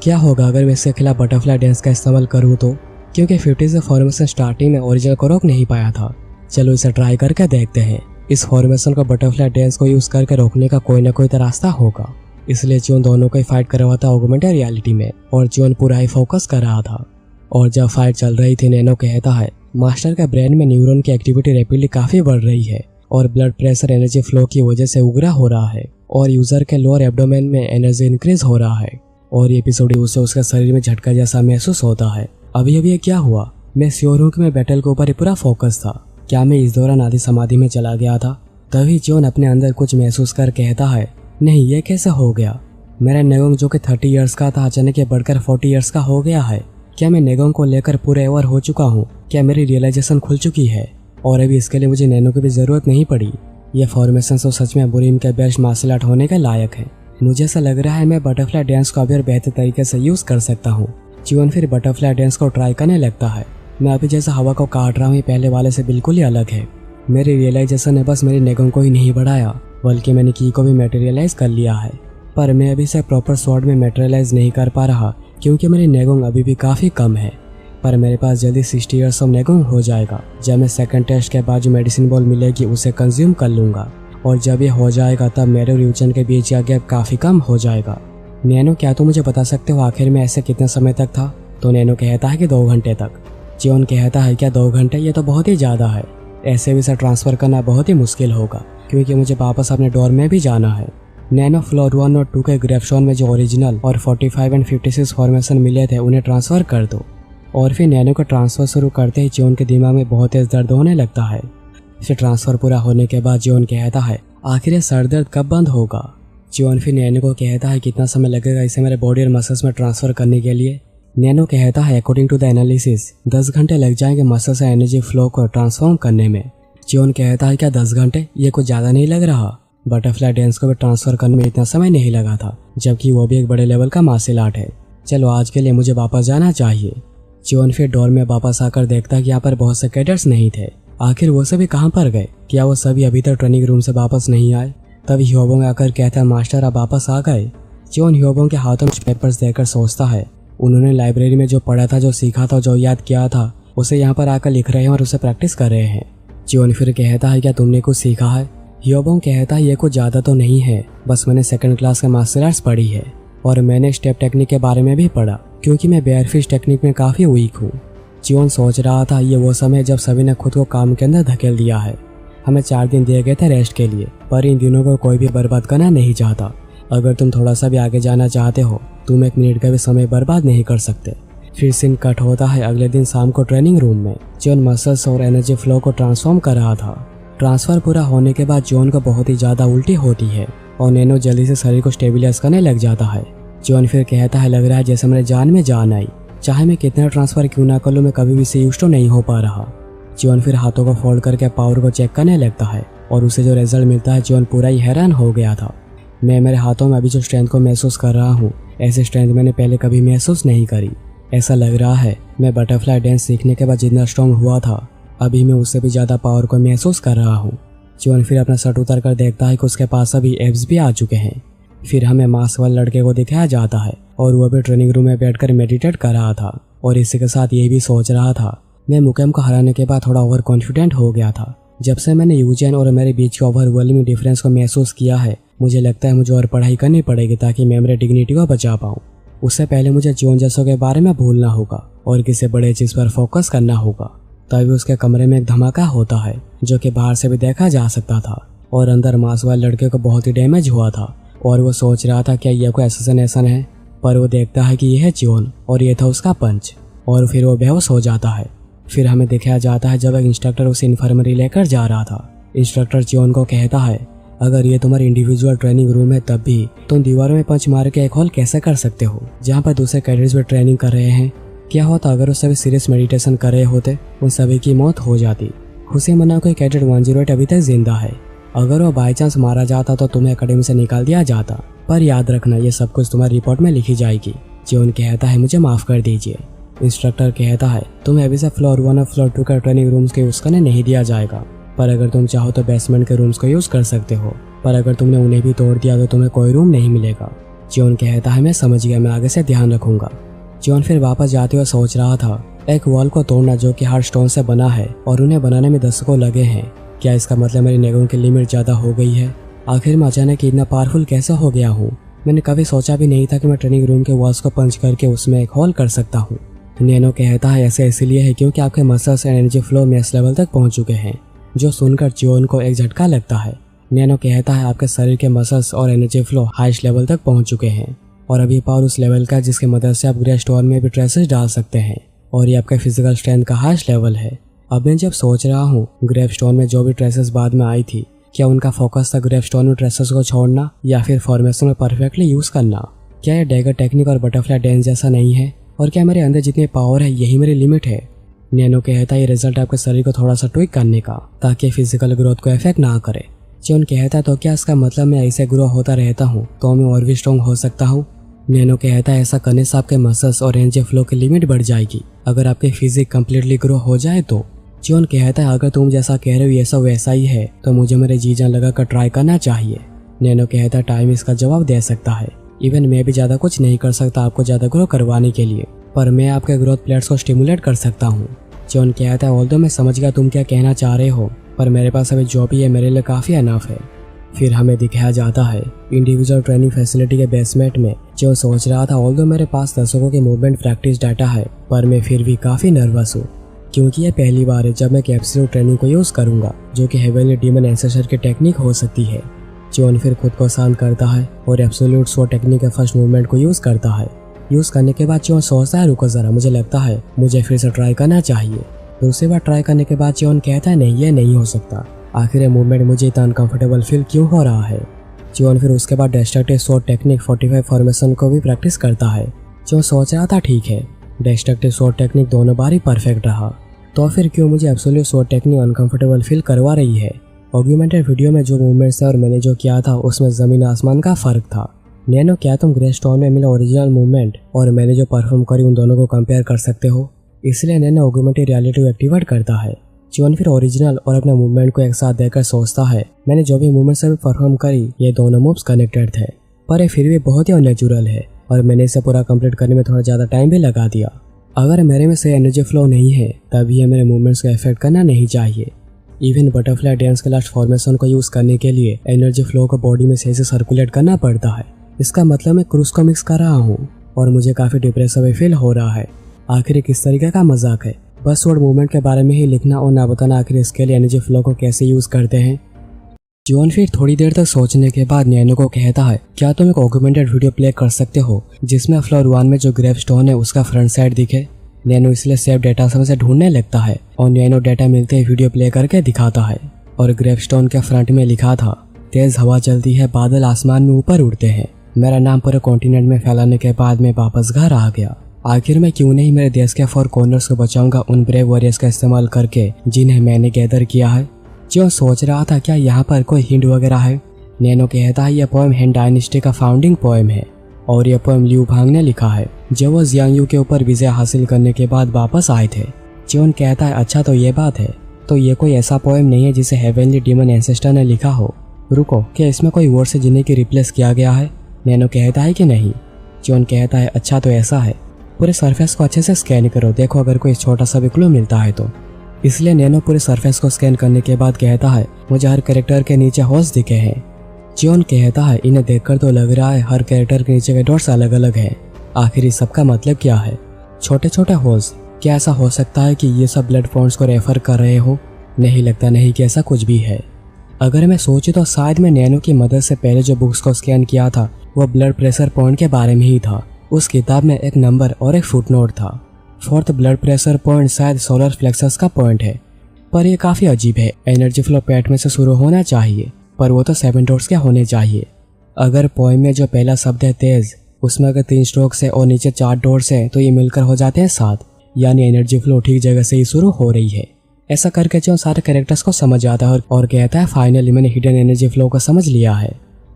क्या होगा अगर मैं इसके खिलाफ बटरफ्लाई डांस का इस्तेमाल करूँ तो? क्योंकि 56 फॉर्मेशन स्टार्टिंग में ओरिजिनल को रोक नहीं पाया था। चलो इसे ट्राई करके देखते हैं। इस फॉर्मेशन को बटरफ्लाई डांस को यूज करके रोकने का कोई ना कोई तो रास्ता होगा। इसलिए जियोन दोनों को ही फाइट करवाता ऑगमेंटेड रियलिटी में और जियोन पूरा ही फोकस कर रहा था। और जब फाइट चल रही थी, नैनो कहता है मास्टर का ब्रेन में न्यूरॉन की एक्टिविटी रैपिडली काफी बढ़ रही है और ब्लड प्रेशर एनर्जी फ्लो की वजह से उगरा हो रहा है और यूजर के लोअर एब्डोमेन में एनर्जी इंक्रीज हो रहा है और ये एपिसोड उसे उसके शरीर में झटका जैसा महसूस होता है। अभी ये क्या हुआ? मैं श्योर हूँ कि मैं बैटल के ऊपर ही पूरा फोकस था। क्या मैं इस दौरान आधी समाधि में चला गया था? तभी जियोन अपने अंदर कुछ महसूस कर कहता है, नहीं ये कैसे हो गया? मेरा नेगोंग जो कि 30 इयर्स का था अचानक ये बढ़कर 40 इयर्स का हो गया है। क्या मैं नेगोंग को लेकर पूरे ओवर हो चुका हूँ? क्या मेरी रियलाइजेशन खुल चुकी है और अभी इसके लिए मुझे नैनो की भी जरूरत नहीं पड़ी? ये फॉर्मेशन तो सच में बुरीम के बेस्ट मार्शल आर्ट होने के लायक है। मुझे ऐसा लग रहा है मैं बटरफ्लाई डांस को अभी और बेहतर तरीके से यूज कर सकता हूँ। जियोन फिर बटरफ्लाई डांस को ट्राई करने लगता है। मैं अभी जैसा हवा को काट रहा हूँ, पहले वाले से बिल्कुल ही अलग है। मेरी रियलाइजेशन ने बस मेरी नेगोंग को ही नहीं बढ़ाया बल्कि मैंने की को भी मटेरियलाइज कर लिया है। पर मैं अभी से प्रॉपर स्वॉर्ड में मटेरियलाइज नहीं कर पा रहा क्योंकि मेरी नेगोंग अभी भी काफ़ी कम है। पर मेरे पास जल्दी 60 इयर्स ऑफ नेगोंग हो जाएगा। जब मैं सेकंड टेस्ट के बाद जो मेडिसिन बॉल मिलेगी उसे कंज्यूम कर लूँगा और जब ये हो जाएगा तब मेरे और यूचन के बीच का गैप काफ़ी कम हो जाएगा। नैनो, क्या तुम मुझे बता सकते हो आखिर में ऐसे कितने समय तक था? तो नैनो कहता है कि 2 घंटे तक। जियोन कहता है क्या 2 घंटे? ये तो बहुत ही ज़्यादा है। ऐसे भी इसे ट्रांसफ़र करना बहुत ही मुश्किल होगा क्योंकि मुझे वापस अपने डोर में भी जाना है। नैनो, फ्लोर 1 और 2 के ग्रेफशॉन में जो ओरिजिनल और 45 एंड 56 फॉर्मेशन मिले थे उन्हें ट्रांसफ़र कर दो। और फिर नैनो का ट्रांसफ़र शुरू करते ही जियोन के दिमाग में बहुत तेज दर्द होने लगता है। फिर ट्रांसफ़र पूरा होने के बाद जियोन कहता है आखिर ये सर दर्द कब बंद होगा? जियोन फिर नैनो को कहता है कितना समय लगेगा इसे मेरे बॉडी और मसल्स में ट्रांसफ़र करने के लिए? नैनो कहता है अकॉर्डिंग टू द एनालिसिस 10 घंटे लग जाएंगे मसल से एनर्जी फ्लो को ट्रांसफॉर्म करने में। जियोन कहता है क्या 10 घंटे? ये कुछ ज़्यादा नहीं लग रहा? बटरफ्लाई डांस को भी ट्रांसफ़र करने में इतना समय नहीं लगा था जबकि वो भी एक बड़े लेवल का मार्शल आर्ट है। चलो आज के लिए मुझे वापस जाना चाहिए। जियोन फिर डोर में वापस आकर देखता है कि यहाँ पर बहुत से कैडेट्स नहीं थे। आखिर वो सभी कहाँ पर गए? क्या वो सभी अभी तक ट्रेनिंग रूम से वापस नहीं आए? तभी ह्योबोंग आकर कहता है मास्टर आप वापस आ गए। जियोन ह्योबोंग के हाथों में पेपर्स देकर सोचता है उन्होंने लाइब्रेरी में जो पढ़ा था, जो सीखा था, जो याद किया था उसे यहाँ पर आकर लिख रहे हैं और उसे प्रैक्टिस कर रहे हैं। जियोन फिर कहता है क्या तुमने कुछ सीखा है? ह्योबोंग कहता है ये कुछ ज़्यादा तो नहीं है, बस मैंने सेकंड क्लास का मार्शल आर्ट्स पढ़ी है और मैंने स्टेप टेक्निक के बारे में भी पढ़ा क्योंकि मैं बेयरफिश टेक्निक में काफ़ी वीक हूँ। जियोन सोच रहा था ये वो समय जब सभी ने खुद को काम के अंदर धकेल दिया है। हमें 4 दिन दिए गए थे रेस्ट के लिए, पर इन दिनों को कोई भी बर्बाद करना नहीं चाहता। अगर तुम थोड़ा सा भी आगे जाना चाहते हो तुम 1 मिनट का भी समय बर्बाद नहीं कर सकते। फिर सीन कट होता है अगले दिन शाम को ट्रेनिंग रूम में। जियोन मसल्स और एनर्जी फ्लो को ट्रांसफॉर्म कर रहा था। ट्रांसफर पूरा होने के बाद जियोन को बहुत ही ज़्यादा उल्टी होती है और नैनो जल्दी से शरीर को स्टेबिलाइज करने लग जाता है। जियोन फिर कहता है लग रहा है जैसे मेरे जान में जान आई, चाहे मैं कितना ट्रांसफर क्यों ना कर लूँ मैं कभी भी इसे यूज तो नहीं हो पा रहा। जियोन फिर हाथों को फोल्ड करके पावर को चेक करने लगता है और उसे जो रिजल्ट मिलता है जियोन पूरा ही हैरान हो गया था। मैं मेरे हाथों में अभी जो स्ट्रेंथ को महसूस कर रहा हूँ ऐसी स्ट्रेंथ मैंने पहले कभी महसूस नहीं करी। ऐसा लग रहा है मैं बटरफ्लाई डांस सीखने के बाद जितना स्ट्रॉन्ग हुआ था अभी मैं उससे भी ज़्यादा पावर को महसूस कर रहा हूँ। जियोन फिर अपना शर्ट उतार कर देखता है कि उसके पास अभी एब्स भी आ चुके हैं। फिर हमें मास्क वाले लड़के को दिखाया जाता है और वो भी ट्रेनिंग रूम में बैठकर मेडिटेट कर रहा था और इसी के साथ ये भी सोच रहा था मैं मुकेम को हराने के बाद थोड़ा ओवर कॉन्फिडेंट हो गया था। जब से मैंने यूजेन और मेरे बीच के ओवरवेलमिंग डिफरेंस को महसूस किया है मुझे लगता है मुझे और पढ़ाई करनी पड़ेगी ताकि मैं मेरे डिग्निटी को बचा पाऊँ। उससे पहले मुझे जियोन जैसों के बारे में भूलना होगा और किसी बड़े चीज़ पर फोकस करना होगा। तभी उसके कमरे में एक धमाका होता है जो कि बाहर से भी देखा जा सकता था और अंदर मास्क वाले लड़के को बहुत ही डैमेज हुआ था और वो सोच रहा था क्या यह कोई असैसिनेशन है। पर वो देखता है कि यह है जियोन और ये था उसका पंच, और फिर वो बेहोश हो जाता है। फिर हमें दिखाया जाता है जब एक इंस्ट्रक्टर उसे इन्फर्मरी लेकर जा रहा था। इंस्ट्रक्टर जियोन को कहता है, अगर ये तुम्हारी इंडिविजुअल ट्रेनिंग रूम है तब भी तुम दीवारों में पंच मार के एक हॉल कैसे कर सकते हो जहाँ पर दूसरे कैडेट्स भी ट्रेनिंग कर रहे हैं। क्या होता अगर वो सभी सीरियस मेडिटेशन कर रहे होते, उन सभी की मौत हो जाती। खुशी मना कोई कैडेट 108 अभी तक जिंदा है। अगर वो बाई चांस मारा जाता तो तुम्हें अकेडमी से निकाल दिया जाता, पर याद रखना ये सब कुछ तुम्हारी रिपोर्ट में लिखी जाएगी। जियोन कहता है, मुझे माफ कर दीजिए। इंस्ट्रक्टर कहता है, तुम्हें अभी से फ्लोर 1 और फ्लोर 2 का ट्रेनिंग रूम्स के यूज करने नहीं दिया जाएगा, पर अगर तुम चाहो तो बेसमेंट के रूम्स को यूज कर सकते हो, पर अगर तुमने उन्हें भी तोड़ दिया तो तुम्हें कोई रूम नहीं मिलेगा। जियोन कहता है, मैं समझ गया, मैं आगे से ध्यान रखूंगा। जियोन फिर वापस जाते हुए सोच रहा था, एक वॉल को तोड़ना जो कि हार्ड स्टोन से बना है और उन्हें बनाने में दशकों लगे हैं, क्या इसका मतलब मेरी नेगों की लिमिट ज्यादा हो गई है? आखिर मैं अचानक इतना पावरफुल कैसे हो गया हूँ? मैंने कभी सोचा भी नहीं था कि मैं ट्रेनिंग रूम के वॉल्स को पंच करके उसमें एक होल कर सकता हूँ। नैनो कहता है, ऐसे इसलिए है क्योंकि आपके muscles and energy flow max level तक पहुंच चुके हैं, जो सुनकर जियोन को एक झटका लगता है। नैनो कहता है, आपके शरीर के मसल्स और एनर्जी फ्लो हाईएस्ट लेवल तक पहुंच चुके हैं और अभी पावर उस लेवल का जिसकी मदद से आप ग्रे स्टोन में भी ट्रेसेस डाल सकते हैं, और ये आपके फिजिकल स्ट्रेंथ का हाईएस्ट लेवल है। अब मैं जब सोच रहा हूँ ग्रेव स्टोन में जो भी ट्रेसेस बाद में आई थी, क्या उनका फोकस था ग्रेव स्टोन में ट्रेसेस को छोड़ना या फिर फॉर्मेशन में परफेक्टली यूज करना? क्या ये डैगर टेक्निक और बटरफ्लाई डांस जैसा नहीं है? और क्या मेरे अंदर जितनी पावर है यही मेरी लिमिट है? नैनो कहता है, ये रिजल्ट आपके शरीर को थोड़ा सा ट्विक करने का, ताकि फिजिकल ग्रोथ को इफेक्ट ना करे। जियोन कहता है, तो क्या इसका मतलब मैं ऐसे ग्रो होता रहता हूँ तो मैं और भी स्ट्रॉन्ग हो सकता हूँ? नैनो कहता है, ऐसा करने से आपके मसल्स और एनर्जी फ्लो की लिमिट बढ़ जाएगी अगर आपकी फिजिक कम्प्लीटली ग्रो हो जाए तो। जियोन कहता है, अगर तुम जैसा कह रहे हो ये सब वैसा ही है तो मुझे मेरे जी जान लगा कर ट्राई करना चाहिए। नैनो कहता है, टाइम इसका जवाब दे सकता है। इवन मैं भी ज्यादा कुछ नहीं कर सकता आपको ज्यादा ग्रो करवाने के लिए, पर मैं आपके ग्रोथ प्लेट्स को स्टिमुलेट कर सकता हूँ। जियोन कहता है, ऑल्दो मैं समझ गया तुम क्या कहना चाह रहे हो, पर मेरे पास अभी जो भी है मेरे लिए काफी अनफ है। फिर हमें दिखाया जाता है इंडिविजुअल ट्रेनिंग फैसिलिटी के बेसमेंट में। जो सोच रहा था, ऑल्दो मेरे पास दर्शकों के मूवमेंट प्रैक्टिस डाटा है, पर मैं फिर भी काफी नर्वस हूँ क्योंकि ये पहली बार है जब मैं एब्सोल्यूट ट्रेनिंग को यूज करूंगा, जो कि हेवनली डीमन एंसेस्टर की टेक्निक हो सकती है। जियोन फिर खुद को शांत करता है और एब्सोल्यूट स्वॉर्ड टेक्निक के फर्स्ट मूवमेंट को यूज करता है। यूज करने के बाद जियोन सोचता है, रुको जरा, मुझे लगता है मुझे फिर से ट्राई करना चाहिए। दूसरी बार ट्राई करने के बाद जियोन कहता है, नहीं ये नहीं हो सकता, आखिर ये मूवमेंट मुझे इतना अनकंफर्टेबल फील क्यों हो रहा है। जियोन फिर उसके बाद डिस्ट्रक्टिव स्वॉर्ड टेक्निक 45 फॉर्मेशन को भी प्रैक्टिस करता है। जियोन सोच रहा था, ठीक है डिस्ट्रक्टिव स्वॉर्ड टेक्निक दोनों बार ही परफेक्ट रहा, तो फिर क्यों मुझे absolute sword technique uncomfortable feel करवा रही है। ऑगमेंटेड वीडियो में जो मूवमेंट्स है और मैंने जो किया था उसमें जमीन आसमान का फर्क था। नैनो, क्या तुम ग्रे स्टोन में मिला ओरिजिनल मूवमेंट और मैंने जो परफॉर्म करी उन दोनों को कंपेयर कर सकते हो? इसलिए नैनो ऑगमेंटेड रियलिटी को एक्टिवेट करता है। जियोन फिर ओरिजिनल और अपने मूवमेंट को एक साथ देखकर सोचता है, मैंने जो भी मूवमेंट से परफॉर्म करी ये दोनों मूव्स कनेक्टेड थे, पर ये फिर भी बहुत ही अननेचुरल है और मैंने इसे पूरा कंप्लीट करने में थोड़ा ज्यादा टाइम भी लगा दिया। अगर मेरे में से एनर्जी फ्लो नहीं है तभी ये मेरे मूवमेंट्स को इफेक्ट करना नहीं चाहिए। इवन बटरफ्लाई डांस के लास्ट फॉर्मेशन को यूज करने के लिए एनर्जी फ्लो को बॉडी में सही से सर्कुलेट करना पड़ता है। इसका मतलब मैं क्रूज को मिक्स कर रहा हूँ और मुझे काफी डिप्रेसिव फील हो रहा है। आखिर किस तरीके का मजाक है, बस वर्ड मूवमेंट के बारे में ही लिखना और ना बताना आखिर इसके लिए एनर्जी फ्लो को कैसे यूज करते हैं। जियोन फिर थोड़ी देर तक सोचने के बाद नैनो को कहता है, क्या तुम एक ऑगमेंटेड वीडियो प्ले कर सकते हो जिसमें फ्लोर 1 में जो ग्रेव स्टोन है उसका फ्रंट साइड दिखे? नैनो इसलिए सेव डेटा से ढूंढने लगता है और नैनो डेटा मिलते ही वीडियो प्ले करके दिखाता है और ग्रेव स्टोन के फ्रंट में लिखा था, तेज हवा चलती है, बादल आसमान में ऊपर उड़ते हैं। मेरा नाम पूरे कॉन्टिनेंट में फैलाने के बाद मैं वापस घर आ गया। आखिर मैं क्यों नहीं मेरे देश के 4 कॉर्नर्स को बचाऊंगा उन ब्रेव वॉरियर्स का इस्तेमाल करके जिन्हें मैंने गैदर किया है। जो सोच रहा था क्या यहाँ पर कोई हिंट वगैरह है। नैनो कहता है, यह पोएम हैन डायनेस्टी का फाउंडिंग पोएम है और यह पोएम लियू भांग ने लिखा है जब वो जियांग के ऊपर विजय हासिल करने के बाद वापस आए थे। जियोन कहता है, अच्छा तो ये बात है, तो ये कोई ऐसा पोएम नहीं है जिसे हेवनली डीमन एंसेस्टर ने लिखा हो। रुको, क्या इसमें कोई वर्ड से जिन्हें की रिप्लेस किया गया है? नैनो कहता है कि नहीं। जियोन कहता है, अच्छा तो ऐसा है, पूरे सरफेस को अच्छे से स्कैन करो, देखो अगर कोई छोटा सा भी क्लू मिलता है तो। इसलिए नैनो पूरे सरफेस को स्कैन करने के बाद कहता है, मुझे हर कैरेक्टर के नीचे होल्स दिखे हैं। जियोन कहता है, इन्हें देखकर तो लग रहा है हर कैरेक्टर के नीचे के डॉट्स अलग अलग हैं। आखिर इस सब का मतलब क्या है? छोटे छोटे होल्स, क्या ऐसा हो सकता है कि ये सब ब्लड पॉइंट्स को रेफर कर रहे हो? नहीं लगता नहीं कि ऐसा कुछ भी है। अगर मैं सोचूं तो शायद मैं नैनो की मदद से पहले जो बुक्स को स्कैन किया था वो ब्लड प्रेशर पॉइंट के बारे में ही था, उस किताब में एक नंबर और एक फुटनोट था। 4th ब्लड प्रेशर पॉइंट शायद सोलर प्लेक्सस का पॉइंट है, पर यह काफी अजीब है। एनर्जी फ्लो पेट में से शुरू होना चाहिए, पर वो तो 7 डॉट्स के होने चाहिए। अगर पोएम में जो पहला शब्द है तेज, उसमें अगर 3 स्ट्रोक्स है और नीचे 4 डॉट्स है तो ये मिलकर हो जाते हैं 7, यानी एनर्जी फ्लो ठीक जगह से ही शुरू हो रही है। ऐसा करके जो सारे कैरेक्टर्स को समझ आता है और कहता है फाइनली मैंने हिडन एनर्जी फ्लो को समझ लिया है।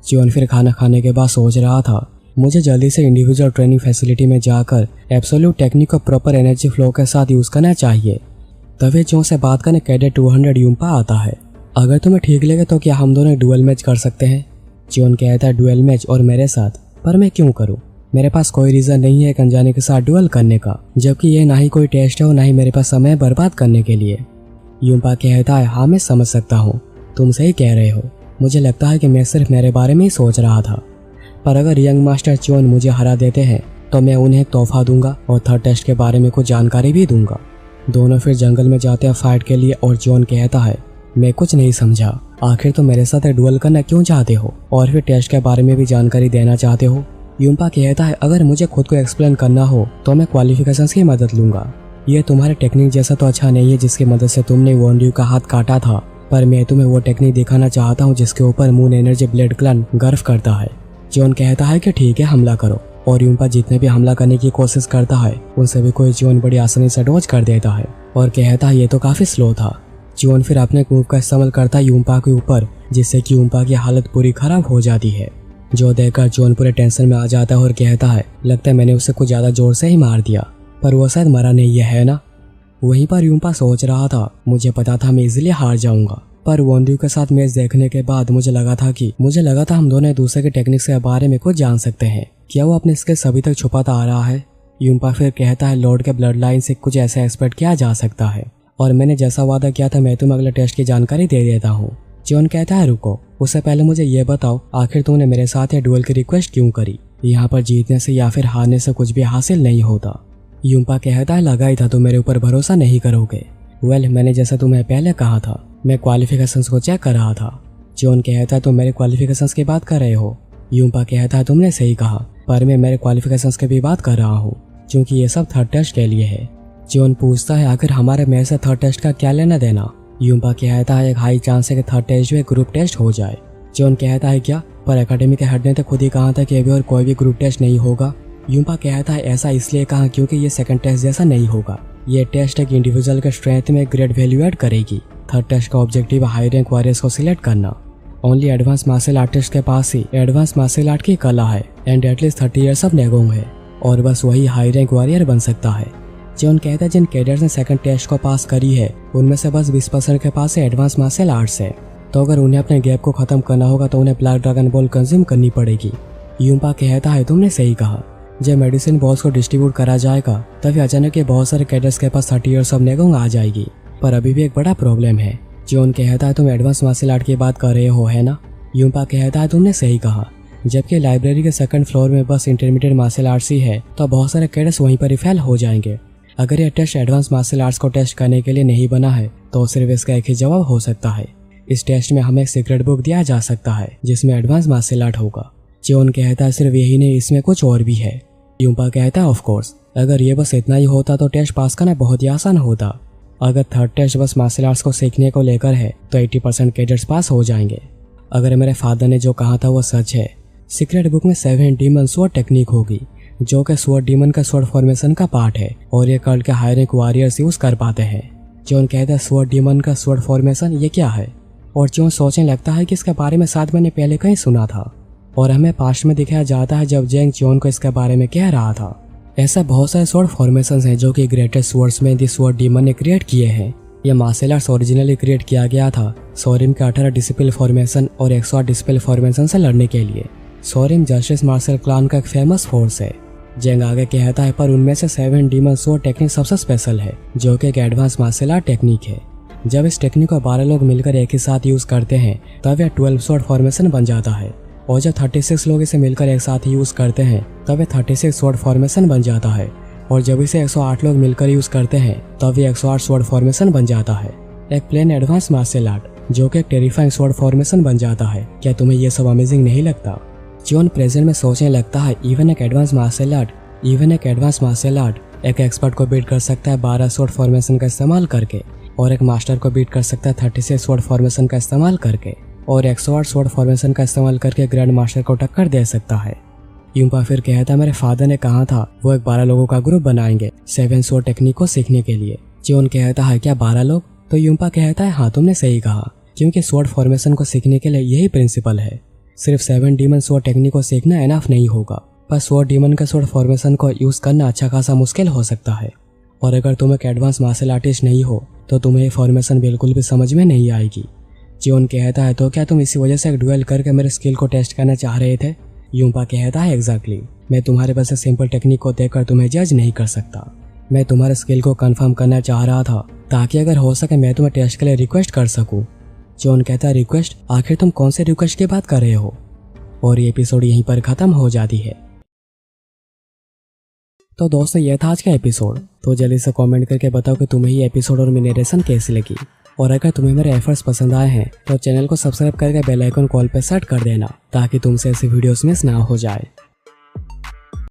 जियोन फिर खाना खाने के बाद सोच रहा था मुझे जल्दी से इंडिविजुअल ट्रेनिंग फैसिलिटी में जाकर एब्सोल्यूट टेक्निक को प्रॉपर एनर्जी फ्लो के साथ यूज करना चाहिए। तभी जो से बात करने कैडेट 200 यूम्पा आता है। अगर तुम्हें ठीक लगे तो क्या हम दोनों डुअल मैच कर सकते हैं? जियोन कहता है डुअल मैच और मेरे साथ, पर मैं क्यों करूं? मेरे पास कोई रीजन नहीं है एक अनजाने के साथ डुअल करने का, जबकि ये ना ही कोई टेस्ट है और ना ही मेरे पास समय बर्बाद करने के लिए। यूम्पा कहता है हाँ मैं समझ सकता हूँ, तुम सही कह रहे हो। मुझे लगता है कि मैं सिर्फ मेरे बारे में ही सोच रहा था, पर अगर यंग मास्टर चियोन मुझे हरा देते हैं तो मैं उन्हें तोहफा दूंगा और 3rd टेस्ट के बारे में कुछ जानकारी भी दूंगा। दोनों फिर जंगल में जाते हैं फाइट के लिए और चियोन कहता है मैं कुछ नहीं समझा, आखिर तो मेरे साथ डुअल करना क्यों चाहते हो और फिर टेस्ट के बारे में भी जानकारी देना चाहते हो? यूम्पा कहता है अगर मुझे खुद को एक्सप्लेन करना हो तो मैं क्वालिफिकेशंस की मदद लूंगा। ये तुम्हारे टेक्निक जैसा तो अच्छा नहीं है जिसकी मदद से तुमने वॉन्ड्यू का हाथ काटा था, पर मैं तुम्हें वो टेक्निक दिखाना चाहता हूँ जिसके ऊपर मून एनर्जी ब्लेड क्लैन गर्व करता है। जियोन कहता है कि ठीक है हमला करो, और यूम्पा जितने भी हमला करने की कोशिश करता है उन सभी को जियोन बड़ी आसानी से डॉज कर देता है और कहता है ये तो काफी स्लो था। जियोन फिर अपने मूव का इस्तेमाल करता है यूम्पा के ऊपर, जिससे कि यूम्पा की हालत पूरी खराब हो जाती है। जो देखकर जियोन पूरे टेंशन में आ जाता है और कहता है लगता है मैंने उसे कुछ ज्यादा जोर से ही मार दिया, पर वो शायद मरा नहीं है ना। वहीं पर यूम्पा सोच रहा था मुझे पता था मैं इजीली हार जाऊंगा, पर वॉन्ड्यू के साथ मैच देखने के बाद मुझे लगा था हम दोनों एक दूसरे के टेक्निक्स के बारे में कुछ जान सकते हैं। क्या वो अपने स्किल्स अभी तक छुपाता आ रहा है? यूम्पा फिर कहता है लॉर्ड के ब्लड लाइन से कुछ ऐसा एक्सपेक्ट किया जा सकता है, और मैंने जैसा वादा किया था मैं तुम्हें अगले टेस्ट की जानकारी दे देता हूँ। जियोन कहता है रुको, उससे पहले मुझे ये बताओ आखिर तुमने मेरे साथ ये डुअल की रिक्वेस्ट क्यों करी? यहाँ पर जीतने से या फिर हारने से कुछ भी हासिल नहीं होता। यूम्पा कहता है लगा ही था तुम मेरे ऊपर भरोसा नहीं करोगे। वेल मैंने जैसा तुम्हें पहले कहा था मैं क्वालिफिकेशंस को चेक कर रहा था। जियोन कहता है तुम मेरे क्वालिफिकेशंस की बात कर रहे हो? यूम्पा कहता है तुमने सही कहा, पर मैं मेरे क्वालिफिकेशंस की भी बात कर रहा हूँ क्योंकि ये सब 3rd टेस्ट के लिए है। जियोन पूछता है आखिर हमारे मैच से 3rd टेस्ट का क्या लेना देना? यूम्पा कहता है एक हाई चांस है कि 3rd टेस्ट में ग्रुप टेस्ट हो जाए। जियोन कहता है क्या? पर एकेडमी के हेड ने तो खुद ही कहा था कि अभी और कोई भी ग्रुप टेस्ट नहीं होगा। यूम्पा कहता है ऐसा इसलिए कहा क्योंकि ये 2nd टेस्ट जैसा नहीं होगा। ये टेस्ट एक इंडिविजुअल के स्ट्रेंथ में ग्रेट वैल्यू ऐड करेगी। 3rd टेस्ट का ऑब्जेक्टिव हाई रैंक वॉरियर्स को सिलेक्ट करना। ओनली एडवांस मार्शल आर्टिस्ट के पास ही एडवांस मार्शल आर्ट की कला है एंड एटलीस्ट 30 ईयर्स ऑफ नेगोंग है, और बस वही हाई रैंक वॉरियर बन सकता है। जियोन कहता है जिन कैडेट्स ने 2nd टेस्ट को पास करी है उनमें से बस 20% के पास एडवांस मार्शल आर्ट्स है, तो अगर उन्हें अपने गैप को खत्म करना होगा तो उन्हें ब्लैक ड्रैगन बॉल कंज्यूम करनी पड़ेगी। यूम्पा कहता है तुमने सही कहा, जब मेडिसिन बॉल्स को डिस्ट्रीब्यूट करा जाएगा तभी अचानक ये बहुत सारे कैडेट्स के पास 30 ईयर्स ऑफ नेगोंग आ जाएगी, पर अभी भी एक बड़ा प्रॉब्लम है। जियोन कहता है तुम एडवांस मार्शल आर्ट की बात कर रहे हो है ना? यूम्पा कहता है तुमने सही कहा, जबकि लाइब्रेरी के 2nd फ्लोर में बस इंटरमीडिएट मार्शल आर्ट्स ही है तो बहुत सारे कैडेट्स वहीं पर ही फेल हो जाएंगे। अगर यह टेस्ट एडवांस मार्शल आर्ट्स को टेस्ट करने के लिए नहीं बना है तो सिर्फ इसका एक ही जवाब हो सकता है। इस टेस्ट में हमें एक सीक्रेट बुक दिया जा सकता है जिसमें एडवांस मार्शल आर्ट होगा। जियोन कहता है सिर्फ यही नहीं, इसमें कुछ और भी है। यूम्पा कहता है ऑफ कोर्स, अगर ये बस इतना ही होता तो टेस्ट पास करना बहुत ही आसान होता। अगर 3rd टेस्ट बस मार्शल आर्ट्स को सीखने को लेकर है तो 80% कैडेट्स पास हो जाएंगे। अगर मेरे फादर ने जो कहा था वो सच है, सीक्रेट बुक में 7 डीमन स्वॉर्ड टेक्निक होगी जो कि स्वॉर्ड डीमन का स्वॉर्ड फॉर्मेशन का पार्ट है, और ये कल्ट के हाई रैंक वॉरियर्स यूज कर पाते हैं। जियोन कहता है स्वॉर्ड डीमन का स्वॉर्ड फॉर्मेशन ये क्या है? और जियोन सोचने लगता है कि इसके बारे में शायद मैंने पहले कहीं सुना था, और हमें पास्ट में दिखाया जाता है जब जेंग जियोन को इसके बारे में कह रहा था। ऐसा बहुत सारे स्वॉर्ड फॉर्मेशंस हैं जो कि greatest swordsman the sword demon ने क्रिएट किए हैं। यह मार्शल आर्ट्स ओरिजिनली क्रिएट किया गया था सोरिम के 18 डिसिपल फॉर्मेशन और 108 डिसिपल फॉर्मेशन से लड़ने के लिए। सोरिम जस्टिस मार्शल क्लान का एक फेमस फोर्स है। जेंग आगे कहता है पर उनमें से 7 डीमन स्वॉर्ड टेक्निक सबसे स्पेशल है जो कि एक एडवांस मार्शल आर्ट टेक्निक है। जब इस टेक्निक को 12 लोग मिलकर एक ही साथ यूज करते हैं तब यह 12 स्वॉर्ड फॉर्मेशन बन जाता है, और जब 36 लोग इसे मिलकर एक साथ यूज करते हैं तब यह 36 स्वॉर्ड फॉर्मेशन बन जाता है, और जब इसे 108 लोग मिलकर यूज करते हैं तब ये 108 स्वॉर्ड फॉर्मेशन बन जाता है। एक प्लेन एडवांस मार्शल आर्ट जो कि एक टेरिफाइंग स्वॉर्ड फॉर्मेशन बन जाता है। क्या तुम्हें यह सब अमेजिंग नहीं लगता? जियोन प्रेजेंट में सोचने लगता है इवन एक एडवांस मार्शल आर्ट इवन एक एडवांस मार्शल आर्ट एक एक्सपर्ट को बीट कर सकता है 12 स्वॉर्ड फॉर्मेशन का इस्तेमाल करके, और एक मास्टर को बीट कर सकता है 36 स्वॉर्ड फॉर्मेशन का इस्तेमाल करके, और 108 स्वॉर्ड फॉर्मेशन का इस्तेमाल करके ग्रैंड मास्टर को टक्कर दे सकता है। यूम्पा फिर कहता है मेरे फादर ने कहा था वो एक 12 लोगों का ग्रुप बनाएंगे 7 स्वॉर्ड टेक्निक को सीखने के लिए। जियोन कहता है क्या 12 लोग? तो यूम्पा कहता है हाँ तुमने सही कहा, क्योंकि स्वॉर्ड फॉर्मेशन को सीखने के लिए यही प्रिंसिपल है। सिर्फ 7 डीमन स्वॉर्ड टेक्निक को सीखना एनफ नहीं होगा, पर स्वॉर्ड डीमन का स्वॉर्ड फॉर्मेशन को यूज करना अच्छा खासा मुश्किल हो सकता है। और अगर तुम एक एडवांस मार्शल आर्टिस्ट नहीं हो तो तुम्हें ये फॉर्मेशन बिल्कुल भी समझ में नहीं आएगी। जियोन कहता है तो क्या तुम इसी वजह से एक डुएल करके मेरे स्किल को टेस्ट करना चाह रहे थे? यूम्पा कहता है एग्जैक्टली, मैं तुम्हारे बस सिंपल टेक्निक को देखकर तुम्हें जज नहीं कर सकता। मैं तुम्हारे स्किल को कंफर्म करना चाह रहा था ताकि अगर हो सके मैं तुम्हें टेस्ट के लिए रिक्वेस्ट कर सकूं। जियोन कहता है रिक्वेस्ट? आखिर तुम कौन से रिक्वेस्ट की बात कर रहे हो? और ये एपिसोड यहीं पर खत्म हो जाती है। तो दोस्तों ये था आज का एपिसोड। तो जल्दी से कमेंट करके बताओ कि तुम्हें ये एपिसोड और मेरी नरेशन कैसी लगी। और अगर तुम्हें मेरे एफर्ट्स पसंद आए हैं तो चैनल को सब्सक्राइब करके बेल आइकन कॉल पे सेट कर देना ताकि तुमसे ऐसी वीडियोस मिस ना हो जाए।